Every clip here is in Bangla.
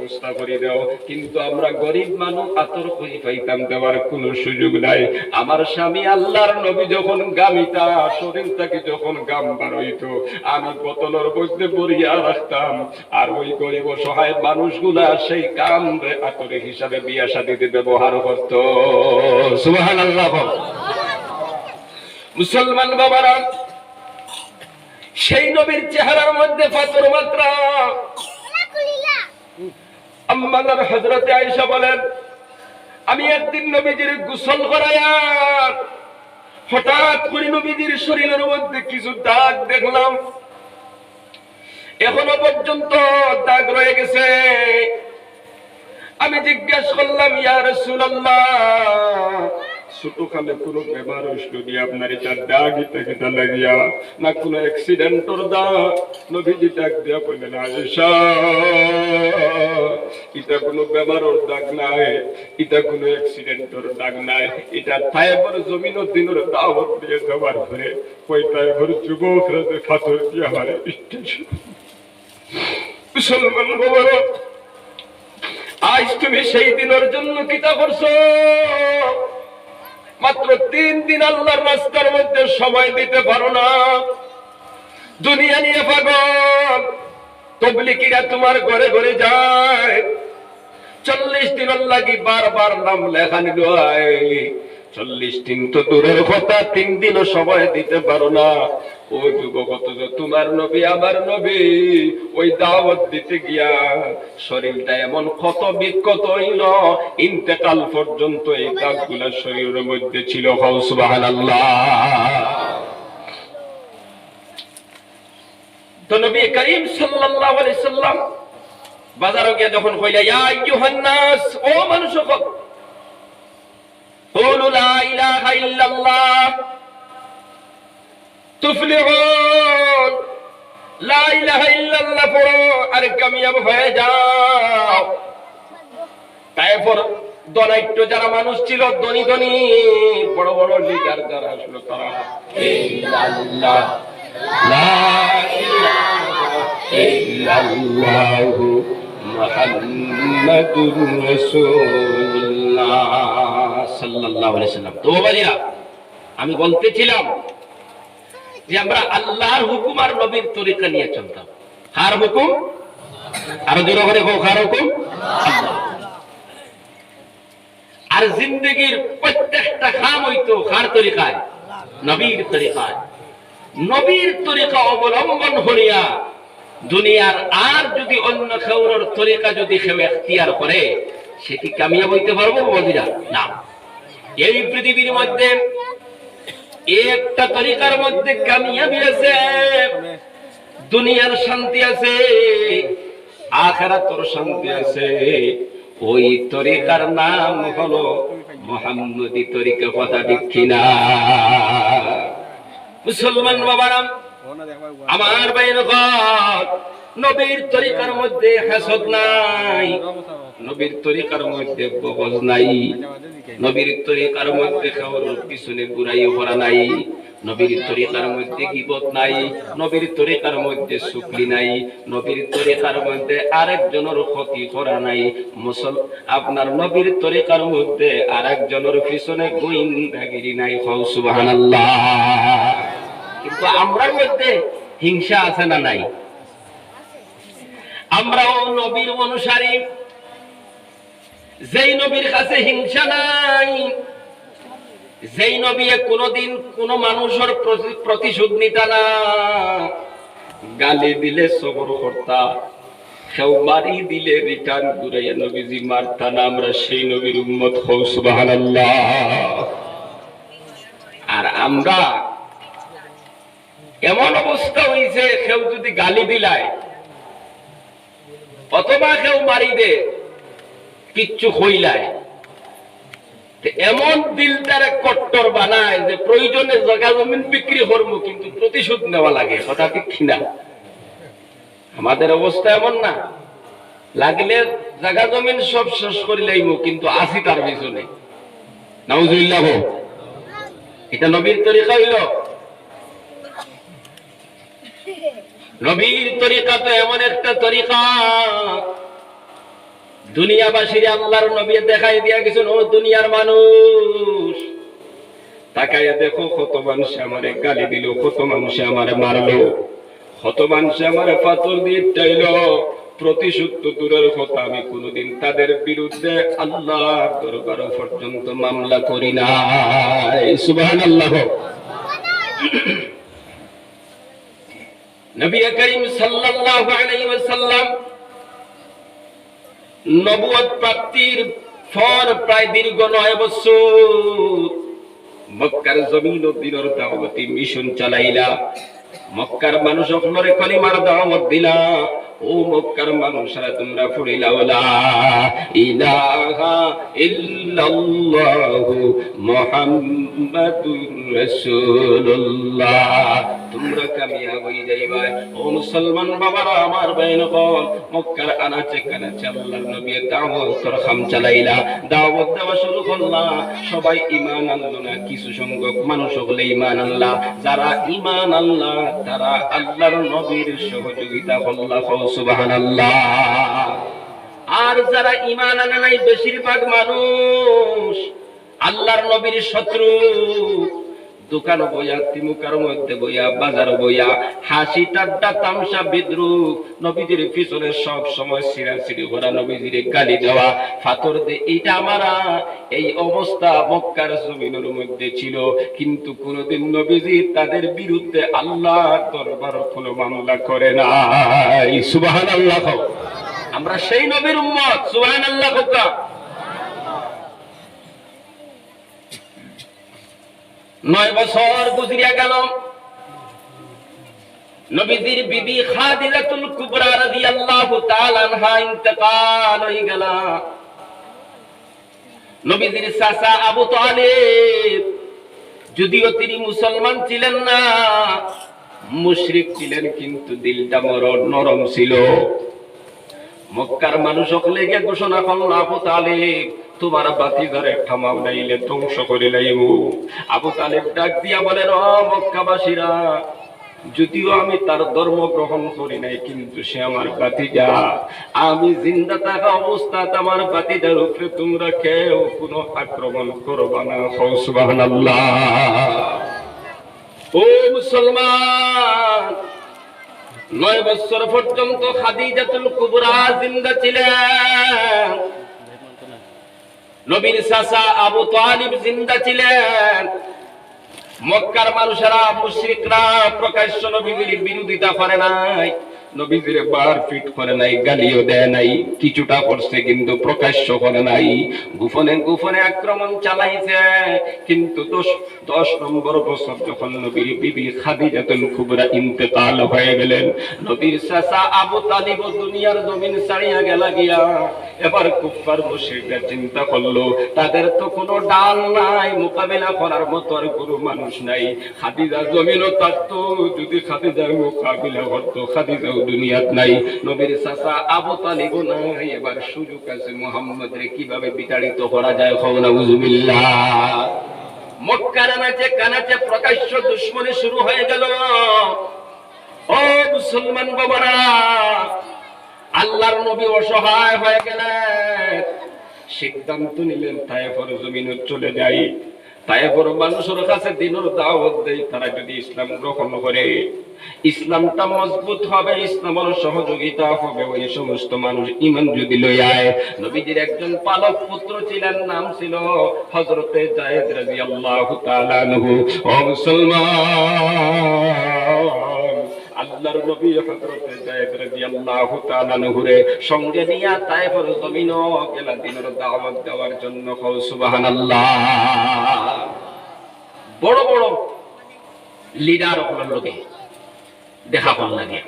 ব্যবস্থা করে দাও। কিন্তু আমরা গরিব মানুষ, আতর খুঁজি পাইতাম দেওয়ার কোনো সুযোগ নাই। আমার স্বামী আল্লাহর নবী যখন গামিটা শরীর থেকে যখন গাম বার হইতো, আমি বোতলের মধ্যে ভরিয়া রাখতাম, আর ওই গরিব অসহায় মানুষগুলা সেই গাম আতরে হিসাবে বিয়া শাদীতে ব্যবহার করত। সুবহানাল্লাহ। মুসলমান বাবারা, সেই নবীর চেহারার মধ্যে পাথর মাত্রা। আম্মাজান হযরতে আয়েশা বলেন, আমি একদিন নবীজির গোসল করায়া হঠাৎ করে নবীজির শরীরের মধ্যে কিছু দাগ দেখলাম। এখনো পর্যন্ত দাগ রয়ে গেছে। আমি জিজ্ঞাসা করলাম, ইয়া রাসূলুল্লাহ, ছোটখালে কোনো বেমার হইছিল দিয়ে আপনার এটা দাগ এটা লাগিয়া, না কোনো অ্যাক্সিডেন্টর দাগ? নবীজি ডাক দিয়া বললেন, আয়েশা, এটা কোনো বেমারের দাগ নাই, এটা কোনো অ্যাক্সিডেন্টর দাগ নাই, এটা তায়েফের জমিন দিনের দাওয়াত দিয়ে যাওয়ার পরে ওই তায়েফের যুবকরা যে পাথর দিয়ে আমার স্টেশন। মুসলমান বাবারা, আজ তুমি সেই দিনের জন্য কিতা করছো? মাত্র 3 দিন আল্লাহর রাস্তার মধ্যে সময় দিতে পারো না, দুনিয়া নিয়ে পাগল। তবলিগীরা তোমার ঘরে ঘরে যায়, 40 দিন লাগি বারবার নাম লেখানি হয়। 40 দিন তো দূরের কথা, 3 দিনও সময় দিতে পারো না। ও যুবক, তোমার নবী আমার নবী ওই দাওয়াত দিতে গিয়া শরীরটা এমন ক্ষত বিক্ষত হইল, ইন্তেকাল পর্যন্ত এই দাগগুলা শরীরের মধ্যে ছিল। সুবহানাল্লাহ। তো নবী করিম সাল্লাল্লাহু আলাইহি সাল্লাম বাজারে গিয়ে যখন কইলা, ইয়া আইয়ুহান নাস, ও মানুষগণ, কুলু লা ইলাহা ইল্লাল্লাহ তুফলিহুন, লা ইলাহা ইল্লাল্লাহ পড়ো আর কামিয়াব হয়ে যাও। তারপর দনাইট্য যারা মানুষ ছিল, ধনী ধনী বড় বড় লিডার যারা আসলো, তারা ইল্লাল্লাহ, লা ইলাহা ইল্লাল্লাহু মুহাম্মাদুর রাসূলুল্লাহ সাল্লাল্লাহু আলাইহি সাল্লাম। তো বাবাজিরা, আমি বলতেছিলাম যে আমরা আল্লাহর হুকুম আর নবীর তরিকা নিয়ে চলতাম। কার হুকুম? আরো জোরে করে হোক, কার হুকুম? আল্লাহ। আর জিন্দেগীর প্রত্যেকটা কাম হইতো কার তরিকায়? নবীর তরিকায়। নবীর তরিকা অবলম্বন করিয়া দুনিয়ার আর যদি অন্য কাউর তরিকা যদি কেউ এখতিয়ার করে, সে কি কামিয়াব হইতে পারবো বাবাজিরা? না। এই পৃথিবীর মধ্যে একটা তরিকার মধ্যে কামিয়াবি আছে, দুনিয়ার শান্তি আছে, আখিরাতের শান্তি আছে। ওই তরিকার নাম হলো মুহাম্মদী তরিকা। কথা ঠিক কিনা মুসলমান বাবারা? আমার ভাইয়ের ঘর, নবীর তরিকার মধ্যে হাসদ নাই, নবীর তরিকার মধ্যে বগজ নাই, নবীর তরিকার মধ্যে কারোর পিছনে বুরাই করা নাই, নবীর তরিকার মধ্যে গীবত নাই, নবীর তরিকার মধ্যে শুকলি নাই, নবীর তরিকার মধ্যে আরেকজনের ক্ষতি করা নাই। আপনার নবীর তরিকার মধ্যে আরেকজনের পিছনে গোয়েন্দাগিরি নাই। সুবহানাল্লাহ। কিন্তু আমরার মধ্যে হিংসা আছে না নাই? আমরাও নবীর অনুসারী, যেই নবীর কাছে হিংসা নাই, যেই নবী কোনদিন কোন মানুষের প্রতিশোধ নিতা না, গালি দিলে সবর করতা, কেউ মারি দিলে রিটার্ন ঘুরাইয়া নবীজি মারতা না। আমরা সেই নবীর উম্মত। সুবহানাল্লাহ। আর আমরা এমন অবস্থা হইছে, কেউ যদি গালি দিলায় অথবা কেউ মারি দে, কিচ্ছু হইলায়, এমন দিলটারে কট্টর বানায় যে প্রয়োজনে জায়গা জমিন বিক্রি করবো, কিন্তু প্রতিশোধ নেওয়া লাগে। কথা ঠিক কিনা? আমাদের অবস্থা এমন না, লাগলে জায়গা জমিন সব শেষ করে লাইব, কিন্তু আসি তার পিছনে। নাউজুবিল্লাহ। এটা নবীর তরিকা হইল? নবীর তরিকা তো এমন একটা তরিকা, দুনিয়াবাসীর আল্লাহর নবী দেখাই দিয়া গেছেন, ও দুনিয়ার মানুষ, তাকাইয়া দেখো কত মানুষ আমারে গালি দিল, কত মানুষ আমারে মারলো, কত মানুষ আমারে পাথর দিয়ে চাইলো। প্রতিশোধ তো দূরের কথা, আমি কোনোদিন তাদের বিরুদ্ধে আল্লাহর দরবার পর্যন্ত মামলা করি নাই। সুবহানাল্লাহ। নবী করিম সাল্লাল্লাহু আলাইহি ওয়াসাল্লাম নবুয়ত প্রাপ্তির পর প্রায় দীর্ঘ 9 বছর মক্কার জমিন ও দিনের দাওয়াতি মিশন চালাইলা। মক্কার মানুষ আপনারে কলিমার দাওয়াত দিলা। ও মক্কার মানুষরা, তোমরা পড়িলা লা ইলাহা ইল্লাল্লাহু মুহাম্মাদুর রাসূলুল্লাহ, তোমরা কামিয়াব হয়ে যাইবা। ও মুসলমান বাবারা, আমার ভাইরা, মক্কার আনাচে কানাচে আল্লাহর নবীর দাওয়াতের খাম চালাইলা, দাওয়াত দেওয়া শুরু করলা। সবাই ঈমান আনলো না, কিছু সংখ্যক মানুষ হলে ঈমান আনলা। যারা ঈমান আনলা তারা আল্লাহর নবীর সহযোগিতা করলা। সুবহানাল্লাহ। আর যারা ঈমান আনে নাই, বেশিরভাগ মানুষ আল্লাহর নবীর শত্রু। দোকান বইয়া, তিমুকার মধ্যে বইয়া, বাজার বইয়া, হাসি ঠাট্টা তামসা বিদ্রুপ, নবীজির পিছনে সব সময় ছিড়াছিড়ি করা, নবীজির গালি দেওয়া, ফাতর দে, এইটা আমারা এই অবস্থা মক্কার জমিনের মধ্যে ছিল। কিন্তু কোনদিন নবীজি তাদের বিরুদ্ধে আল্লাহর দরবার কোনো মামলা করে নাই। সুবহানাল্লাহ। আমরা সেই নবীর উম্মত। সুবহানাল্লাহ। 9 বছর গুজরিয়া গেল। নবীজির বিবি খাদিজাতুল কুবরা রাদিয়াল্লাহু তাআলা আনহা ইন্তেকাল হয়ে গেল। নবীজির চাচা আবু তালিব, যদিও তিনি মুসলমান ছিলেন না, মুশরিক ছিলেন, কিন্তু দিলটা নরম ছিল। মক্কার মানুষ সকলে গিয়ে ঘোষণা করল, আবু তালিব, তোমার বাতিজারে থামাও, নাইলে ধ্বংস করে লাইব। আবু তালিব ডাক দিয়া বলেন, ও মক্কাবাসীরা, যদিও আমি তার ধর্ম গ্রহণ করি নাই, কিন্তু সে আমার বাতিজা। আমি জিন্দা থাকা অবস্থায় আমার বাতিজার উপরে তোমরা কেউ কোনো আক্রমণ করবা না। সুবহানাল্লাহ। ও মুসলমান, 9 বছর পর্যন্ত খাদিজাতুল কুবরা জিন্দা ছিলেন। নবীর চাচা আবু তালিব জিন্দা ছিলেন। মক্কার মানুষেরা, মুশরিকরা প্রকাশ্য নবীজির বিরোধিতা করে নাই, নবীজির বার ফিট করে নাই, গালিও দেয় নাই, কিছুটা করছে কিন্তু প্রকাশ্য করে নাই। গোপনে গোপনে আক্রমণ চালাইছে। কিন্তু 10 নম্বর বছর যখন নবীর বিবি খাদিজাতুল কুবরা ইন্তেকাল হয়ে গেলেন, নবীর চাচা আবু তালিব দুনিয়ার জমিন ছাড়িয়া গেলা গিয়া। এবার কুফার মুশরিকরা চিন্তা করলো, তাদের তো কোনো ডাল নাই, মোকাবিলা করার মতো আর কোনো মানুষ নাই। খাদিজা জমিনও থাকতো, যদি খাদিজার মোকাবিলা করতো, খাদিজাও দুনিয়াত নাই, নবীর চাচা আবু তালিবও নাই। এবার সুযোগ আছে মুহাম্মদের কিভাবে বিতাড়িত করা যায়। নাউযুবিল্লাহ। মক্কার আনাচে কানাচে প্রকাশ্য দুশমনী শুরু হয়ে গেল। ও মুসলমান বাবারা, আল্লাহর নবী অসহায় হয়ে গেলেন। সিদ্ধান্ত নিলেন তায়েফের জমিনে চলে যাই। তায়েফের মানুষের কাছে দিনের দাওয়াত দেই, তারা যদি ইসলাম গ্রহণ করে, ইসলামটা মজবুত হবে, ইসলামের সহযোগিতা হবে। ওই সমস্ত মানুষ ঈমান যদি লই আয়। নবীজির একজন পালক পুত্র ছিলেন, নাম ছিল হযরতে যায়েদ রাদিয়াল্লাহু তাআলা আনহু। ও মুসলমান, আল্লাহর নবী হযরতে যায়েদ রাদিয়াল্লাহু তাআলা আনহুরে সঙ্গে নিয়ে তায়েফের জমিনে গেলেন দিনের দাওয়াত দেওয়ার জন্য। সুবহানাল্লাহ। বড় বড় লিডার হলেন লোকে দেখা পান লাগে।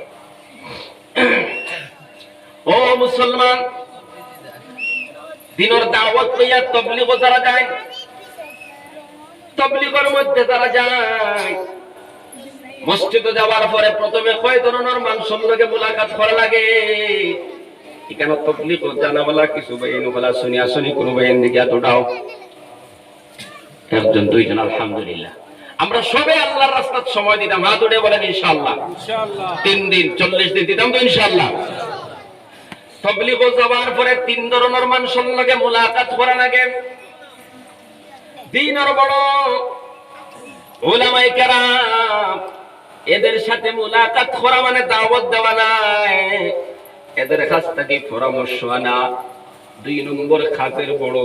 ও মুসলমান, দিনের দাওয়াত লইয়া তাবলীগ যারা যায়, তাবলীগের মধ্যে যারা যায়, মসজিদে যাওয়ার পরে প্রথমে কয় ধরনের মানুষের লগে মুলাকাত করা লাগে। এখানে তাবলীগ জানাওয়ালা কিছু বাইন বলা শুনি আসনি, কোন বাইন দিকে এত দাও, একজন দুইজন, আলহামদুলিল্লাহ। আমরা সবে আল্লাহর রাস্তায় সময় দিতাম, হাত উঠে বলেন ইনশাআল্লাহ। 3 দিন 40 দিন দিতাম তো ইনশাআল্লাহ। তাবলীগ যাওয়ার পরে তিন ধরনের মানুষের লগে মুলাকাত করা লাগে। দিনের বড় উলামায়ে কেরাম, এদের সাথে মুলাকাত করা মানে দাওয়াত দেওয়া নাই, এদের কাছ থেকে পরামর্শ আনা। দুই নম্বর কাজের বড়,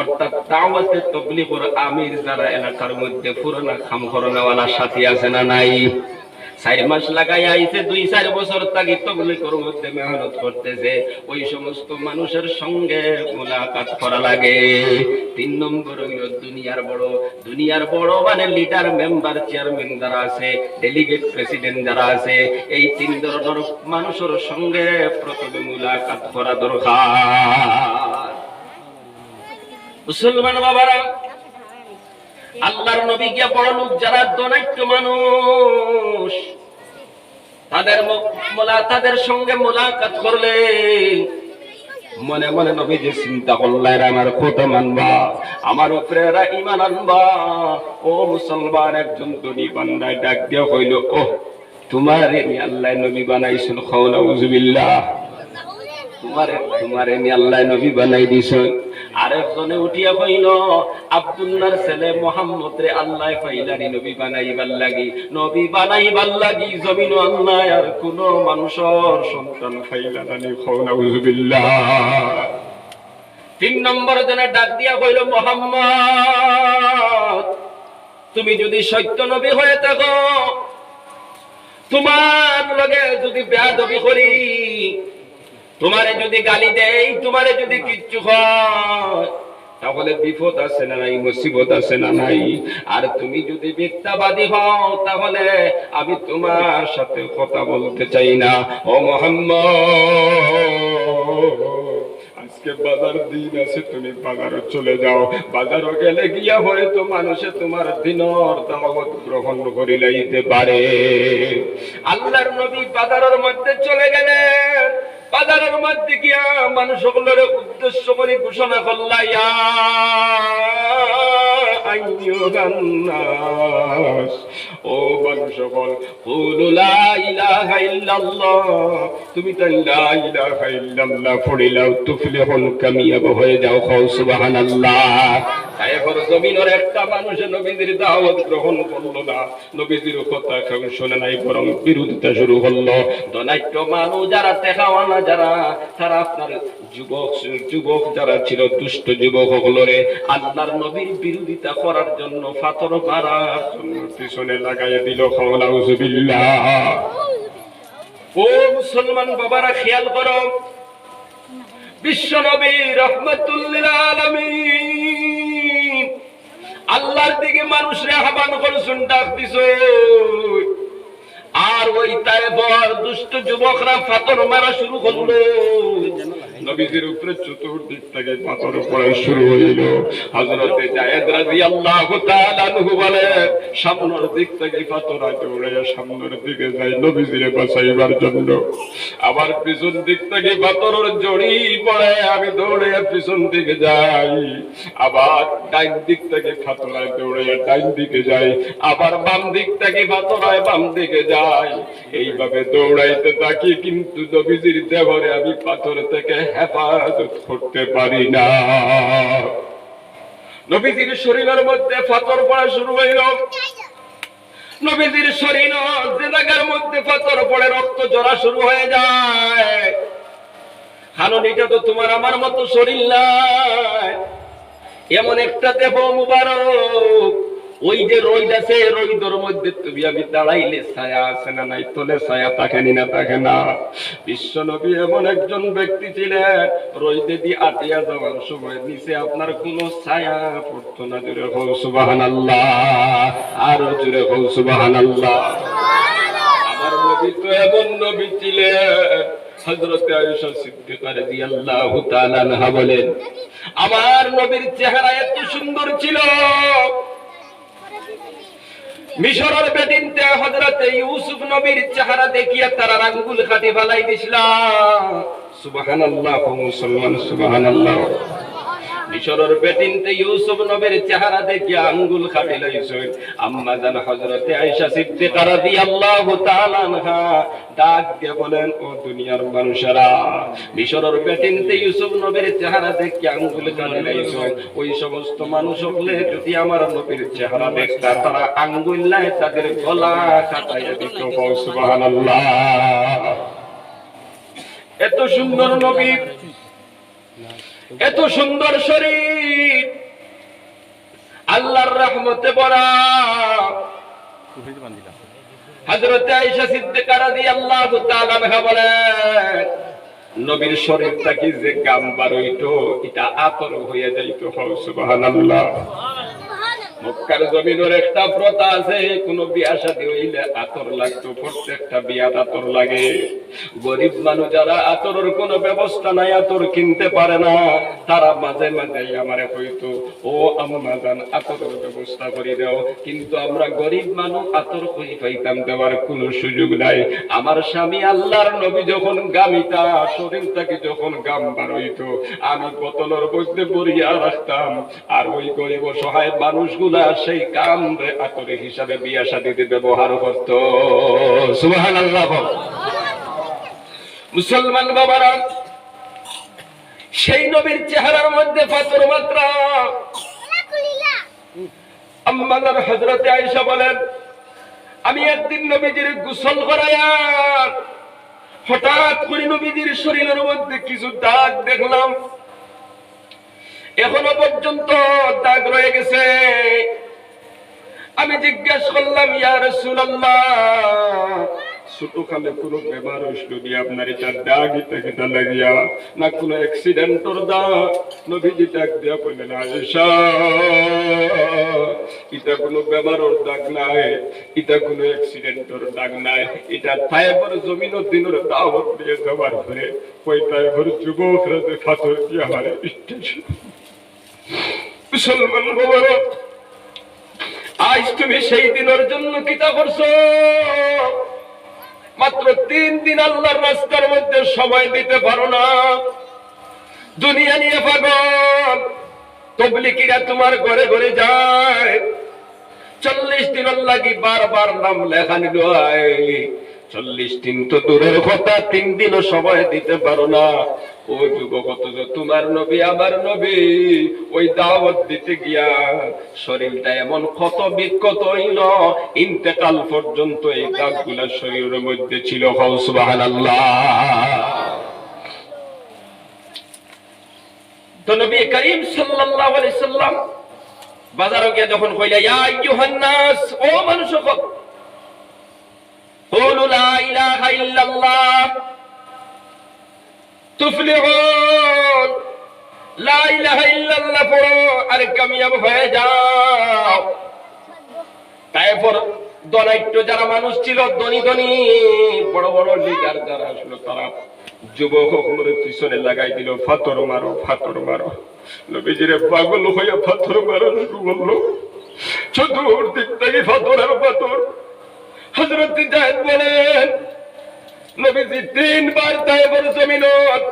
অর্থাৎ দাওয়াতে তাবলীগের আমির যারা এলাকার মধ্যে পুরানা খামখরনাওয়ালা সাথী আছে না নাই? 4 মাস লাগাই আইছে, 2-4 বছর তাকে তাবলীগের মধ্যে মেহনত করতেছে, ওই সমস্ত মানুষের সঙ্গে মুলাকাত করা লাগে। 3 নম্বর হইল দুনিয়ার বড় মানে লিডার, মেম্বার, চেয়ারম্যান যারা আছে, ডেলিগেট, প্রেসিডেন্ট যারা আছে, এই 3 ধরনের মানুষের সঙ্গে প্রথমে মুলাকাত করা দরকার। মুসলমান বাবারা, আল্লাহর নবী গিয়া বড় লোক যারা ধনাঢ্য মানুষ, তাদের সঙ্গে মুলাকাত করলে মনে মনে নবী যে চিন্তা করলেন, আমার কথা মানবা, আমার উপরে এরা ঈমান আনবা। ও মুসলমান, একজন ধনী বান্দায় ডাক দিয়া কইল, ও তোমারে আমি আল্লাহ নবী বানাইছেন, খাও নাউযুবিল্লাহ, তোমারে আমি আল্লাহ নবী বানাই দিছেন। আরেকজনে উঠিয়া কইল, আব্দুল্লাহর ছেলে মুহাম্মদ রে আল্লাহ ফাইলারি নবী বানাইবার লাগি জমিন আল্লাহ আর কোন মানুষের সন্তান ফাইলা নানি, খাও নাউযুবিল্লাহ। 3 নম্বর জনে ডাক দিয়া কইল, মুহাম্মদ, তুমি যদি সত্য নবী হয়ে থাকো, তোমার লগে যদি বেয়াদবি করি, তোমারে যদি গালি দেই, তোমারে যদি কিচ্ছু হয়, তাহলে বিপদ আছে না নাই, মুসিবত আছে না নাই? আর তুমি যদি মিথ্যাবাদী হও, তাহলে আমি তোমার সাথে কথা বলতে চাই না। ও মুহাম্মদ, আজকে বাজার দিন আছে, তুমি বাজারে চলে যাও, বাজারও গেলে গিয়া হয়তো মানুষে তোমার দিনের দাওয়াত গ্রহণ করে লইতে পারে। আল্লাহর নবী বাজারের মধ্যে চলে গেলেন, বাজারের মধ্যে গিয়া মানুষগুলোর উদ্দেশ্য করে ঘোষণা করলা, ইয়া আইয়ুহান নাস, ও মানুষ সকল, কুলু লা ইলাহা ইল্লাল্লাহ, তুমি তো লা ইলাহা ইল্লাল্লাহ পড়িলাও তুফলিহুন, কামিয়াব হয়ে যাও, খাও সুবহানাল্লাহ। তারপর জমিনের একটা মানুষ নবীজির দাওয়াত গ্রহণ করলো না, নবীজির কথা কেউ শুনে নাই, বরং বিরোধিতা শুরু করলো। ধনাঢ্য মানুষ যারা, টেকাওয়ালা যারা, তারা আপনার যুবক যারা ছিল, দুষ্ট যুবক হলরে আল্লাহর নবীর বিরোধিতা করার জন্য পাথর মারার জন্য পিছনে লাগাই দিল, খাও নাউযুবিল্লাহ। ও মুসলমান বাবারা, খেয়াল করো, বিশ্ব নবী রাহমাতুল লিল আলামিন আল্লাহর দিকে মানুষরে আহ্বান করছেন, ডাক দিছে, আর ওই তায়েফের দুষ্ট যুবকরা পাথর মারা শুরু করলো। নবীজির উপরে চতুর্দিক থেকে পাথর পড়া শুরু হইল। হযরতে যায়েদ রাদিয়াল্লাহু তাআলা আনহু বলে, সামনের দিক থেকে পাথর দৌড়ে সামনের দিকে যায় নবীজিরে বাঁচাইবার জন্য, আবার পিছন দিক থেকে পাথরের জড়ি পড়ে, আমি দৌড়ে পিছন দিকে যাই, আবার ডাইন দিক থেকে পাথর দৌড়ে ডাইন দিকে যাই, আবার বাম দিক থেকে পাথর বাম দিকে যাই, এইভাবে দৌড়াইতে থাকি, কিন্তু নবীজির দেহরে আমি পাথর থেকে হেফাজত করতে পারি না। নবীজির শরীরের মধ্যে পাথর পড়া শুরু হইল। নবীজির শরীর যে জায়গার মধ্যে পাথর পড়ে রক্ত ঝরা শুরু হয়ে যায়, কারণ এটা তো তোমার আমার মতো শরীর নাই, এমন একটা দেহ মুবারক, ওই যে রোদ আছে, রোদের মধ্যে তুমি আমি দাঁড়াইলে ছায়া আছে না নাই, তোলে ছায়া থাকেনি না, থাকে না। বিশ্ব নবী এমন একজন ব্যক্তি ছিলেন, রোদে দিয়ে আটিয়া যাওয়ার সময় নিচে আপনার কোনো ছায়া পড়তো না। জোরে হও সুবহানাল্লাহ, আরো জোরে হও সুবহানাল্লাহ। আমার নবী তো এমন নবী ছিলেন, হযরতে আয়েশা সিদ্দিকা রাদিয়াল্লাহু তাআলা আনহা বলেন, আমার নবীর চেহারা এত সুন্দর ছিল, মিশরের বেদিনতে হযরতে ইউসুফ নবীর চেহারা দেখিয়া তারা আঙ্গুল কাটি ফেলাই দিছিল। সুবহানাল্লাহ, মুসলমান সুবহানাল্লাহ। মিশরের বেটিনতে ইউসুফ নবীর চেহারা দেখে আঙ্গুল খাটি লইছেন। আম্মা জান হযরতে আয়েশা সিদ্দিকা রাদিয়াল্লাহু তাআলা আনহা ডাক দিয়ে বলেন, ও দুনিয়ার মানুষেরা, মিশরের বেটিনতে ইউসুফ নবীর চেহারা দেখে আঙ্গুল খাটি লইছেন। ওই সমস্ত মানুষ হলে যদি আমার নবীর চেহারা দেখতা, তারা আঙ্গুল নাই তাদের গলা কাটাইয়া দিত। সুবহানাল্লাহ। এত সুন্দর নবী, এত সুন্দর শরীর, আল্লাহর রহমতে ভরা। হযরত আয়েশা সিদ্দিকা রাদিয়াল্লাহু তাআলা আনহা বলেন, নবীর শরীরটা কি যে গাম বার হইতো, এটা আতর হয়ে যাইতো। সুবহানাল্লাহ। মক্কার জমিনের একটা প্রথা আছে, কোন বিয়া শাদী হইলে আতর লাগতো, প্রত্যেকটা বিয়াত আতর লাগে। গরিব মানুষ যারা আতরের কোনো ব্যবস্থা নাই, আতর কিনতে পারে না, তারা মাঝে মাঝে আমারে কইতো, ও আম্মা জান আতরের ব্যবস্থা করে দাও। কিন্তু আমরা গরিব মানুষ, আতর কই পাইতাম, দেওয়ার কোনো সুযোগ নাই। আমার স্বামী আল্লাহর নবী যখন গামিটা শরীরটাকে যখন গাম বার হইতো, আমি বোতলের মধ্যে ভরিয়া রাখতাম, আর ওই গরিব সহায় মানুষগুলো সেই কাম আতরে হিসাবে বিয়া শাদীতে ব্যবহার করত। সুবহানাল্লাহ। মুসলমান বাবারা, সেই নবীর চেহারার মধ্যে পাথর মাত্রা। আম্মা জান হযরতে আয়েশা বলেন, আমি একদিন নবীজির গোসল করায়া হঠাৎ করে নবীজির শরীরের মধ্যে কিছু দাগ দেখলাম। এখনো পর্যন্ত দাগ রয়ে গেছে। আমি জিজ্ঞাসা করলাম, ইয়া রাসূলুল্লাহ, ছোটকালে কোনো বেমার হইছিল দিয়ে আপনার এটা দাগ এটা লাগিয়া, না কোনো অ্যাক্সিডেন্টর দাগ? নবীজি ডাক দিয়া বললেন, আয়েশা, এটা কোনো বেমারের দাগ নাই, এটা কোনো অ্যাক্সিডেন্টর দাগ নাই, এটা তায়েফের জমিনের দিনের দাওয়াত দিয়ে যাওয়ার পরে ওই তায়েফের যুবকরা যে পাথর দিয়ে আমার স্টেশন। মুসলমান বাবারা, আজ তুমি সেই দিনের জন্য কিতা করছো? মাত্র 3 দিন আল্লাহর রাস্তার মধ্যে সময় দিতে পারো না, দুনিয়া নিয়ে পাগল। তবলিগীরা তোমার ঘরে ঘরে যায়, 40 দিন লাগি বারবার নাম লেখানি হয়। 40 দিন তো দূরের কথা, 3 দিনও সময় দিতে পারো না। ও যুবক, তোমার নবী আমার নবী ওই দাওয়াত দিতে গিয়া শরীরটা এমন ক্ষত বিক্ষত হইল, ইন্তেকাল পর্যন্ত এই দাগগুলা শরীরের মধ্যে ছিল। সুবহানাল্লাহ। তো নবী করিম সাল্লাল্লাহু আলাইহি সাল্লাম বাজারে গিয়ে যখন কইলা, ইয়া আইয়ুহান নাস, ও মানুষসকল, কুলু লা ইলাহা ইল্লাল্লাহ তুফলিহুন, লা ইলাহা ইল্লাল্লাহ পড়ো আর কামিয়াব হয়ে যাও। তারপর দনাঢ্য যারা মানুষ ছিল, ধনী ধনী বড় বড় লিডার যারা আসলো, তারা যুবকদের পিছনে লাগাই দিল, পাথর মারো পাথর মারো। নবীজিরে পাগল হইয়া পাথর মারা শুরু করলো। চতুর্দিক থেকে পাথর আর পাথর। হযরত যায়েদ বলেন, নবীজি 3 বার তায়েফের জমিন,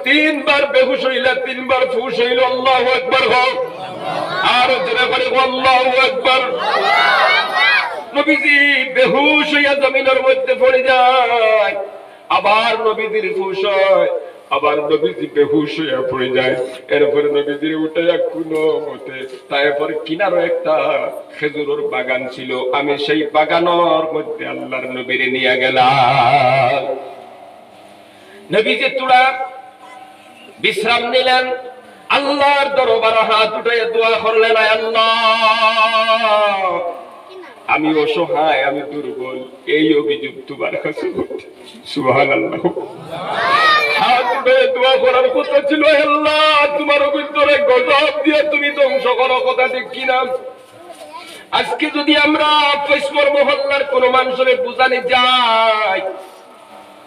3 বার বেহুশ হইলা, 3 বার ফুস হইল। আল্লাহু আকবার হোক, আর জোরে করে আল্লাহু আকবার। নবীজি বেহুশ হইয়া জমিনের মধ্যে পড়ে যায়, আবার নবীজির ফুস হয়, আবার নবীজি বেহুশ হইয়া পড়ে যায়। এরপরে নবীজির উঠাইয়া কোনো মতে তারপর কিনারও একটা খেজুরের বাগান ছিল, আমি সেই বাগানের মধ্যে আল্লাহর নবীরে নিয়ে গেলাম। নবীজি তোরা বিশ্রাম নিলেন, আল্লাহর দরবারে হাত উঠাইয়া দোয়া করলেন, আয় আল্লাহ, আমি অসহায়, আমি দুর্বল, এই অভিযোগ তোমার কাছে। সুবহানাল্লাহ। হাত উঠাইয়া দোয়া করার কথা ছিল, আল্লাহ তোমার অভিযোগে গজব দিয়ে তুমি ধ্বংস করো, কথা ঠিক কিনা? আজকে যদি আমরা পয়সমর মহল্লার কোন মানুষের বুঝানি যাই,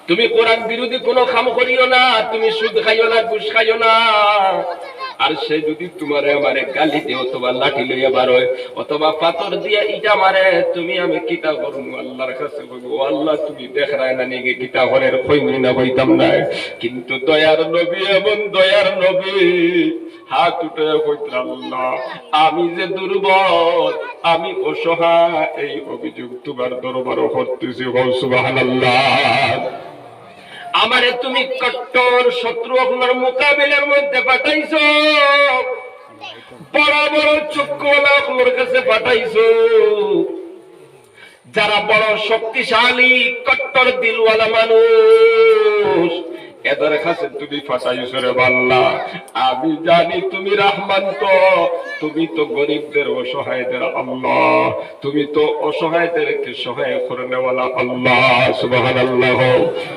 তুমি কোরআন বিরোধী কোনো কাম করিও না, তুমি সুদ খাইও না, ঘুষ খাইও না, আর সে যদি তোমারে আমারে গালি দিয়ে অথবা লাঠি লইয়া বার হয় অথবা পাথর দিয়ে ইটা মারে, তুমি আমি কিতা করবো? আল্লাহর কাছে বলবো, আল্লাহ তুমি দেখায় না নিগে কিতা করার কইমি না কইতাম না। কিন্তু দয়ার নবী, এমন দয়ার নবী, হাত উঠে কইতে আল্লাহ আমি যে দুর্বল, আমি অসহায়, এই অভিযোগ তোমার দরবারে করতেছি। সুবহানাল্লাহ। আমারে তুমি কট্টর শত্রু আপনার মোকাবিলার মধ্যে পাঠাইছো, বড় বড় চক্ষুওয়ালা আপনার কাছে পাঠাইছো, যারা বড় শক্তিশালী কট্টর দিলওয়ালা মানুষ, এদের কাছে তুমি ফাটাইছো রে আল্লাহ। আমি জানি তুমি রহমান, তো তুমি তো গরিবদের অসহায়দের আল্লাহ, তুমি তো অসহায়দেরকে সহায় করে নেওয়ালা আল্লাহ। সুবহানাল্লাহ।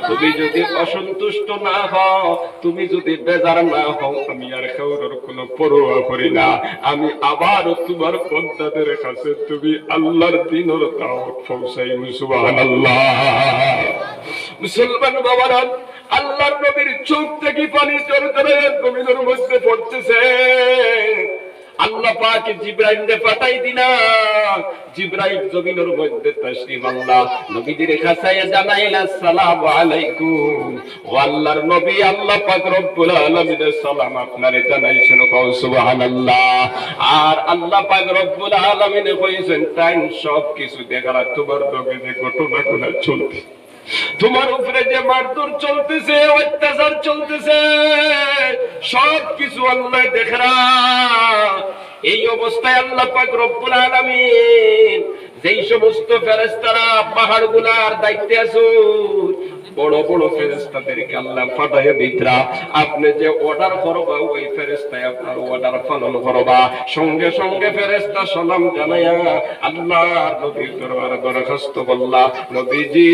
তুমি যদি অসন্তুষ্ট না হও, তুমি যদি বেজার না হও, আমি আর কারোর কোনো পরোয়া করি না। আমি আবার তোমার বন্দাদের কাছে তুমি আল্লাহর দ্বীনের দাওয়াত পৌঁছাইব। সুবহানাল্লাহ। মুসলমান বাবারা, আল্লাহর নবীর চোখ থেকে পানি ঝরঝরে জমিনের মধ্যে পড়তেছে। আল্লাহ পাক জিবরাইলকে পাঠাই দিনা, জিবরাইল জমিনের মধ্যে তাশরীফ আল্লাহ নবীদের কাছে জানাইল আসসালামু আলাইকুম। ও আল্লাহর নবী, আল্লাহ পাক রব্বুল আলামিনের সালাম আপনারে জানাইছেন। সুবহানাল্লাহ। আর আল্লাহ পাক রব্বুল আলামিন কইছেন তাই সব কিছু দেখার তোমার লগে যে ঘটনাগুলো চলছে, তোমার উপরে যে মারধর চলতেছে, অত্যাচার চলতেছে, সব কিছু আল্লাহ দেখরা। এই অবস্থায় আল্লাহ পাক রব্বুল আলামিন যেই সমস্ত ফেরেশতারা পাহাড়গুলার দায়িত্বে আছে, বড় বড় ফেরেশতাদেরকে আল্লাহ পাঠাইয়া দিতরা, আপনি যে অর্ডার করবা ওই ফেরেশতায় আপনার অর্ডার পালন করবা। সঙ্গে সঙ্গে ফেরেশতা সালাম জানাইয়া আল্লাহর নবীর দরবারে দরখাস্ত করলা, নবীজি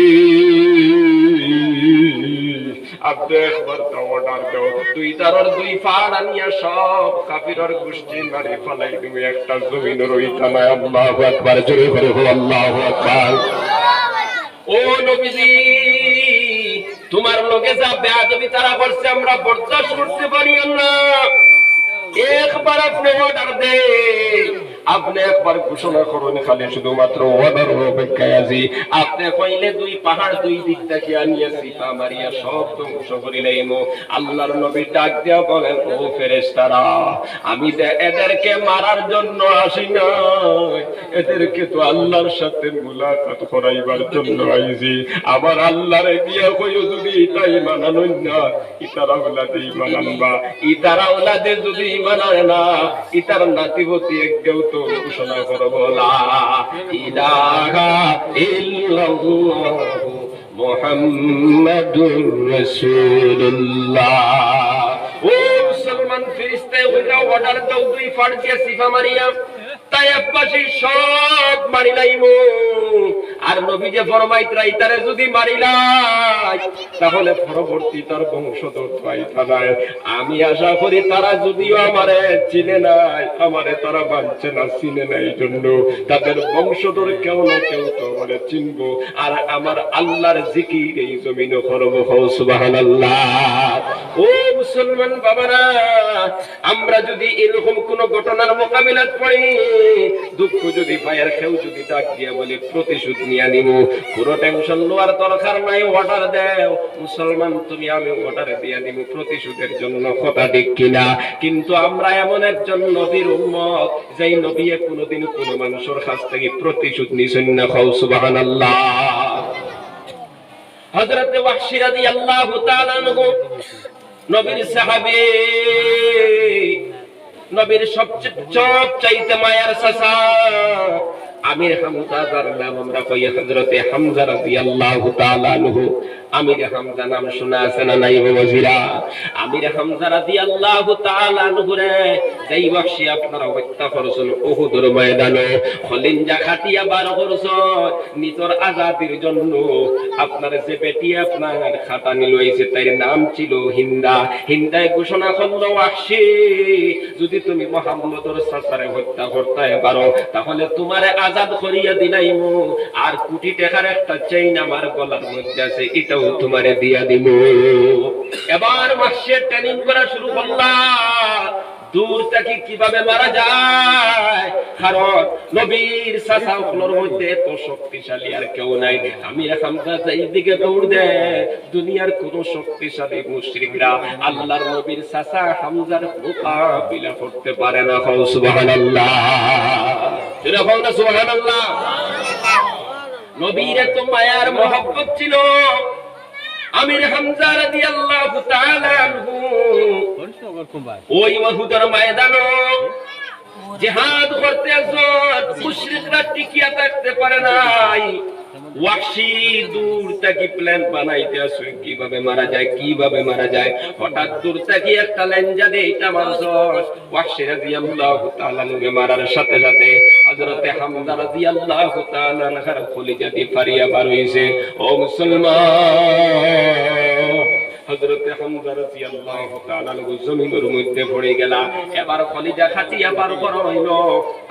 আপনি একবার অর্ডার দাও, দুই তারার দুই ফাড় আনিয়া সব কাফিরের গোষ্ঠী মারি ফেলাই তুমি একটা জমিনের ওই থানায়। আল্লাহু আকবার। জোরে করে বলো আল্লাহু আকবার। ও নবীজি, তোমার লোকে যা বেয়াদবি তারা করছে আমরা বরদাস্ত করতে পারি না। একবার আপনি অর্ডার দেন, আপনি একবার ঘোষণা করুন, খালি শুধুমাত্র অর্ডারের অপেক্ষায় আছি। আপনি কইলে দুই পাহাড় দুই দিক থেকে আনিয়া সিপা মারিয়া সব ধ্বংস করিলাম। আল্লাহর নবী ডাক দিয়া বলেন, ও ফেরেশতারা, আমি এদেরকে মারার জন্য আসি নাই, এদেরকে তো আল্লাহর সাথে মুলাকাত করাইবার জন্য আইছি। আবার আল্লাহরে গিয়া কইও যদি তাই মানানো না, ইতারা ওলাদে ঈমান আনবা, ইতারা ওলাদে যদি ঈমান আনে না, ইতার নাতিবতী একটাও তো ঘোষণা করব লা ইলাহা ইল্লাল্লাহু মুহাম্মাদুর রাসূলুল্লাহ। ও মুসলমান ফেরেশতায় ওইটা অর্ডার দাও, দুই ফাড় দিয়ে সিফা মারিয়া তাই আব্বাসী সব মারিলাইমু। আর নবী যে ফরমাইতরা ইতারে যদি মারিলাই, তাহলে পরবর্তী তার বংশধর পাইতা নাই। আমি আশা করি তারা যদিও আমারে চিনে নাই, আমারে তারা মানছে না, চিনে নাই, জন্য তাদের বংশধর কেউ না কেউ তো আমারে চিনবো। আর আমার আল্লাহর জিকির এই জমিনে করব। সুবহানাল্লাহ। ও মুসলমান বাবারা, আমরা যদি এরকম কোন ঘটনার মোকাবিলাত পড়ি, দুঃখ যদি পায়ের কেউ যদি ডাক দিয়া বলে প্রতিশোধ নিয়ে নিব, কোনো টেনশন নেওয়ার দরকার নাই, অর্ডার দেও মুসলমান, তুমি আমি অর্ডার দিয়ে নিব প্রতিশোধের জন্য। কথা ঠিক কিনা? কিন্তু আমরা এমন একজন নবীর উম্মত, যেই নবী কোনোদিন কোন মানুষের কাছ থেকে প্রতিশোধ নিছেন না। সুবহানাল্লাহ। হযরত ওয়াহশী রাদিয়াল্লাহু তাআলা আনহু নবীর সাহাবী, নবীর সবচাইতে মায়ার চাচা আমির হামজা, যার নাম আমরা কই হযরতে হামজা রাদিয়াল্লাহু তাআলা আনহু। আমির হামজা নাম শোনা আছে না নাই বাবাজিরা? আমির হামজা রাদিয়াল্লাহু তাআলা আনহু রে যেই ওয়াহশী আপনারা হত্যা করেছেন উহুদের ময়দানে, খলিঞ্জা খাটিয়া বার করেছেন নিজের আজাদির জন্য। আপনার যে বেটি আপনার খাটানি লইছে তার নাম ছিল হিন্দা। হিন্দায় ঘোষণা করলো, ওয়াহশী যদি তুমি মুহাম্মদের চাচারে হত্যা করতে পারো, তাহলে তোমারে আজাদ করিয়া দিলাইমু, আর কোটি টাকার একটা চেইন আমার গলার মধ্যে আছে, এটাও তোমারে দিয়া দিব। এবার ওয়াহশী ট্রেনিং করা শুরু করলা, দূর থেকে কিভাবে মারা যায়, কারণ নবীর চাচাগুলোর মধ্যে এত শক্তিশালী আর কেউ নাই। আমির হামজা এইদিকে দৌড় দেয়, দুনিয়ার কোন শক্তিশালী মুশরিকরা আল্লাহর নবীর চাচা হামজার মোকাবিলা করতে পারে না। সুবহানাল্লাহ, সুবহানাল্লাহ। নবীর এত মায়ার মহব্বত ছিল, আমির হামজা রাদিয়াল্লাহু তাআলা আনহু ওই উহুদের ময়দানে জিহাদ করতে আসত, মুশরিকরা টিকিয়া থাকতে পারে নাই। ওয়াহশী দূর থেকে প্ল্যান বানাইতে আসে কিভাবে মারা যায়, কিভাবে মারা যায়। হঠাৎ দূর থেকে একটা লেঞ্জা দিয়ে এটা মানুষ ওয়াহশী রাদিয়াল্লাহু তাআলা নুকে মারার সাথে সাথে হযরতে হামজা রাদিয়াল্লাহু তাআলা আনহার কলিজা দিয়ে ফারিয়া বার হইছে। ও মুসলমান, হযরতে হামজা রাদিয়াল্লাহু তাআলা জমিনের মধ্যে পড়ে গেল। এবার কলিজা খাটিয়া বার করা হইল,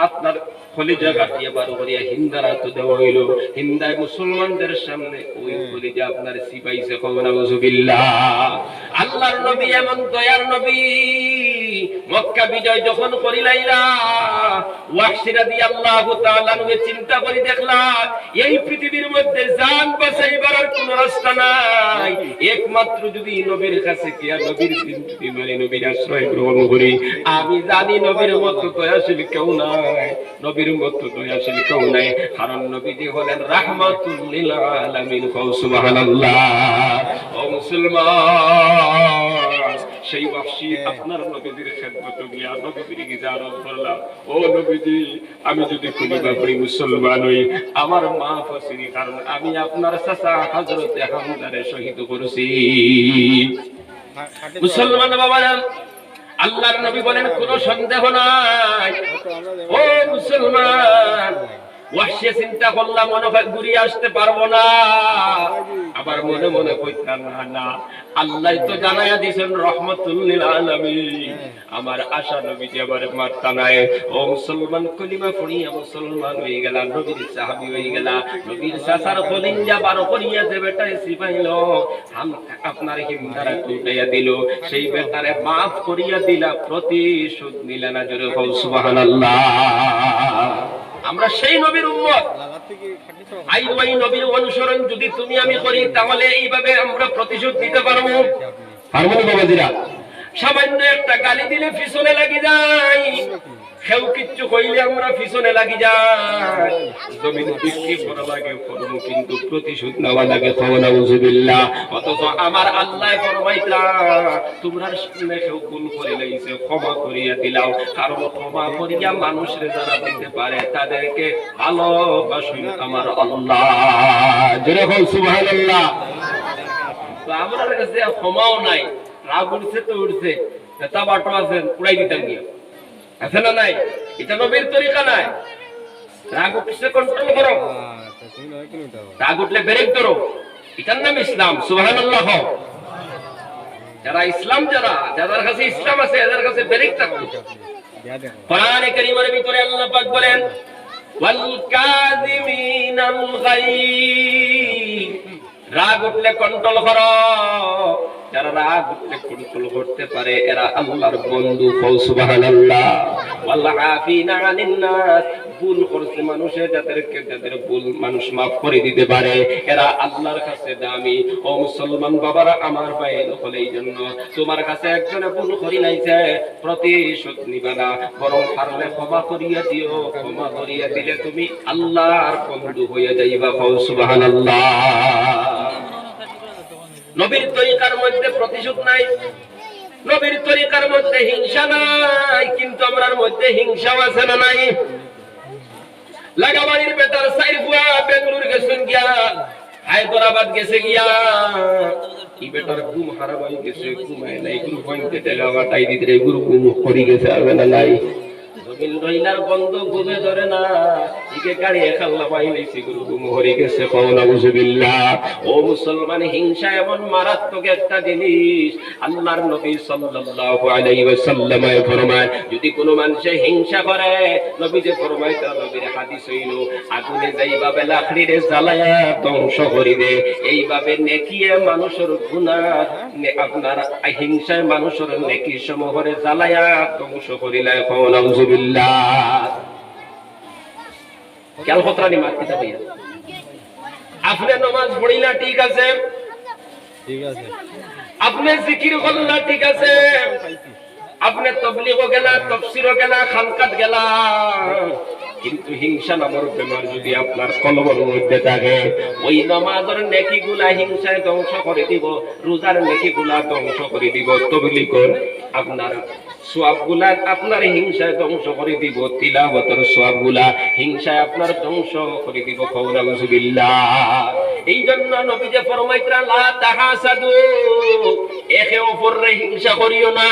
আপনার কলিজা কাটিয়া বার করিয়া হিন্দারা তো দেওয়া হইল। হিন্দায় মুসলমানদের সামনে ওই কলিজা আপনার সিপাইছে। নাউযুবিল্লাহ। আল্লাহর নবী এমন দয়ার নবী, মক্কা বিজয় যখন করিলাইলা, ওয়াহশী রাদিয়াল্লাহু তাআলা নুকে চিন্তা করে দেখলা এই পৃথিবীর মধ্যে জান বাঁচাইবার আর কোন রাস্তা নাই, একমাত্র যদি নবীর কাছে গিয়া নবীর দিন যদি মানে নবীর আশ্রয় গ্রহণ করি। আমি জানি নবীর মতো দয়াশীল কেউ নাই, নবীর মতো দয়াশীল কেউ নাই, কারণ নবীজি হলেন রাহমাতুল লিল আলামিন। সুবহানাল্লাহ। ও মুসলমান, সেই ওয়াহশী আপনার নবীজির খেদমতে গিয়া নবীজির গিজারত করলাম, ও নবীজি আমি যদি কলিমা পড়ি মুসলমান হই আমার মাফ আছে, কারণ আমি আপনার চাচা হযরতে হামজারে শহীদ করেছি। মুসলমান বাবারা, আল্লাহর নবী বলেন কোনো সন্দেহ নাই। ও মুসলমান, ওয়াহশী চিন্তা করলাম মনে হয় ঘুরিয়ে আসতে পারবো না, আবার মনে মনে কইতাম না, আল্লাহ তো জানাইয়া দিয়েছেন রহমাতুল লিল আলামিন, আমার আশা নবীজি আবার মারতা নাই। ও মুসলমান, কলিমা পড়িয়া মুসলমান হয়ে গেল, নবীর সাহাবী হয়ে গেল, নবীর চাচার কলিজা বার করিয়া যে বেটায় সিপাইল আপনার হিমদারা টুটাইয়া দিল, সেই বেটারে মাফ করিয়া দিলা, প্রতিশোধ নিলা না। জোরে বল সুবহানাল্লাহ। আমরা সেই নবীর উম্মত, আই ওই নবীর অনুসরণ যদি তুমি আমি করি তাহলে এইভাবে আমরা প্রতিশোধ নিতে পারবো। পারবো না বাবাজিরা? সামান্য একটা গালি দিলে পিছনে লাগি যায়, কেউ কিচ্ছু কইলে আমরা পিছনে লাগি যাই, জমিন বিক্রি করা লাগে করবো, কিন্তু প্রতিশোধ নেওয়া লাগে। নাউযুবিল্লাহ। অথচ আমার আল্লাহ ফরমাইতা তোমরা সামনে কেউ ভুল করে লাইছে ক্ষমা করিয়া দিলাও, কারণ ক্ষমা করিয়া মানুষের যারা দিতে পারে তাদেরকে ভালোবাসুন আমার আল্লাহ। জোরে বল সুবহানাল্লাহ। তো আমাদের কাছে ক্ষমাও নাই, রাগ উঠছে তো উঠছে, তা বাটো আছেন উড়াই দিতাম গিয়া, আছে না নাই? এটা নবীর তরিকা নাই। রাগ উঠছে কন্ট্রোল করো, রাগ উঠলে ব্রেক ধরো, এটার নাম ইসলাম। সুবহানাল্লাহ। যারা ইসলাম, যাদের কাছে ইসলাম আছে এদের কাছে ব্রেক থাকবে। কোরআনে কারীমের ভিতরে আল্লাহ পাক বলেন ওয়াল কাযিমিনাল গায়ব, রাগ উঠলে কন্ট্রোল করো। যারা রাগ উঠলে কন্ট্রোল করতে পারে এরা আল্লাহর বন্ধু। সুবহানাল্লাহ। ওয়াল আফিনা আনিন নাস, ভুল করছে মানুষের যাদের ভুল মানুষ মাফ করে দিতে পারে এরা আল্লাহর কাছে দামি। ও মুসলমান বাবারা, আমার ভাই হলে এই জন্য তোমার কাছে একজনে ভুল করি নাইছে প্রতিশোধ নিবা না, বরং পারলে ক্ষমা করিয়া দিও। ক্ষমা করিয়া দিলে তুমি আল্লাহর বন্ধু হয়ে যাইবা। সুবহানাল্লাহ। নবীর তরিকার মধ্যে প্রতিশোধ নাই, নবীর তরিকার মধ্যে হিংসা নাই, কিন্তু আমরার মধ্যে হিংসা আছে না নাই? লাগাবাড়ির বেটার সাইফুয়া বেঙ্গলুরু গেছেন গিয়া, হায়দ্রাবাদ গেছে গিয়া, এই বেটার ঘুম হারাম হয়ে গেছে, ঘুমায় নাই, ঘুম পয়েন্টে টাকা বাটাই দিতে গুরু ঘুম করি গেছে, আর না নাই বিল রইলার বন্ধ ঘুমে ধরে না ইকে গাড়ি খাল্লা পাইছি গুরু ঘুম হরি গেছে কওনা বুঝবিল্লাহ। ও মুসলমান, হিংসা এমন মারাত্মক একটা জিনিস। আল্লাহর নবী সাল্লাল্লাহু আলাইহি ওয়াসাল্লাম ফরমায়, যদি কোনো মানুষে হিংসা করে, নবী যে ফরমায় তার নবীর হাদিস হইল, আগুনে যাইভাবে লাকড়িরে জ্বালায়া ধ্বংস করিবে, এইভাবে নেকিয়ে মানুষের গুনাহ আপনার হিংসায় মানুষের নেকি সমূহরে জ্বালায়া ধ্বংস করিলে নাউযুবিল্লাহ। খেয়াল খতরানি মার্কিতা ভাইয়া, আপনি নামাজ পড়িলা ঠিক আছে, আপনি জিকির করলা ঠিক আছে, আপনি তবলিগও গেলা, তাফসীরও গেলা, খানকাত গেলা, কিন্তু হিংসা নামের বেমার যদি আপনার কলবের মধ্যে থাকে, ওই নামাজের নেকিগুলা হিংসায় ধ্বংস করে দিব, রোজার নেকিগুলা ধ্বংস করে দিব, তবলিগের আপনার সওয়াবগুলা আপনার হিংসায় ধ্বংস করে দিব, তিলাওয়াতের সওয়াবগুলা হিংসায় আপনার ধ্বংস করে দিব। নাউযুবিল্লাহ। এই জন্য নবী যে ফরমাইতরা লা তাহাসাদু, একে অপরের হিংসা করিও না,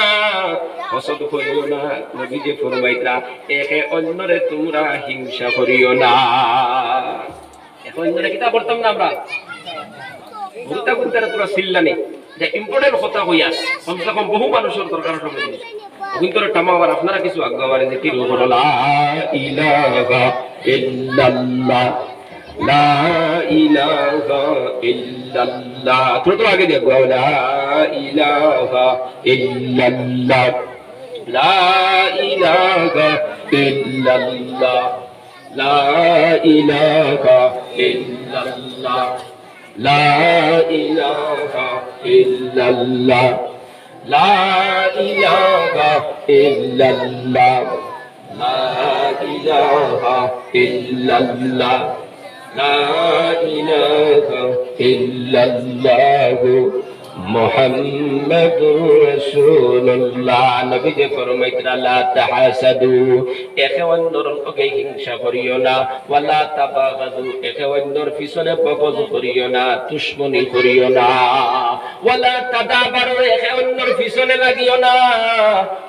হাসদ করিও না। নবী যে ফরমাইতরা একে অন্যরে তোমরা হিংসা করিও না। এখন অন্যরে কিতা করতাম না আমরা ঘুরতে ঘুরতে তোরা চিল্লানি যে ইম্পর্টেন্ট কথা হইয়া কমসে কম বহু মানুষের দরকার হবে, কিন্তু টামা আবার আপনারা কিছু আজ্ঞাবারে যে কি রূপ লা ইলাহা ইল্লাল্লাহ, লা ইলাহা ইল্লাল্লাহ, ছোট আগে দেখো লা ইলাহা ইল্লাল্লাহ, লা ইলাহা ইল্লাল্লাহ, লা ইলাহা ইল্লাল্লাহ, লা ইলাহা ইল্লাল্লাহ, লা ইলাহা ইল্লাল্লাহ, লা ইলাহা ইল্লাল্লাহ, লা ইলাহা ইল্লাল্লাহ, মুহাম্মাদুর রাসূলুল্লাহ। নবী যে ফরমাইতরা লা তাহাসাদু, একে অন্যর লগে হিংসা করিও না, ওয়ালা তাবাগাদু, একে অন্যর পিছনে বগজ করিও না, দুশমনি করিও না, ওয়ালা তাদাবারু, একে অন্যর পিছনে লাগিও না,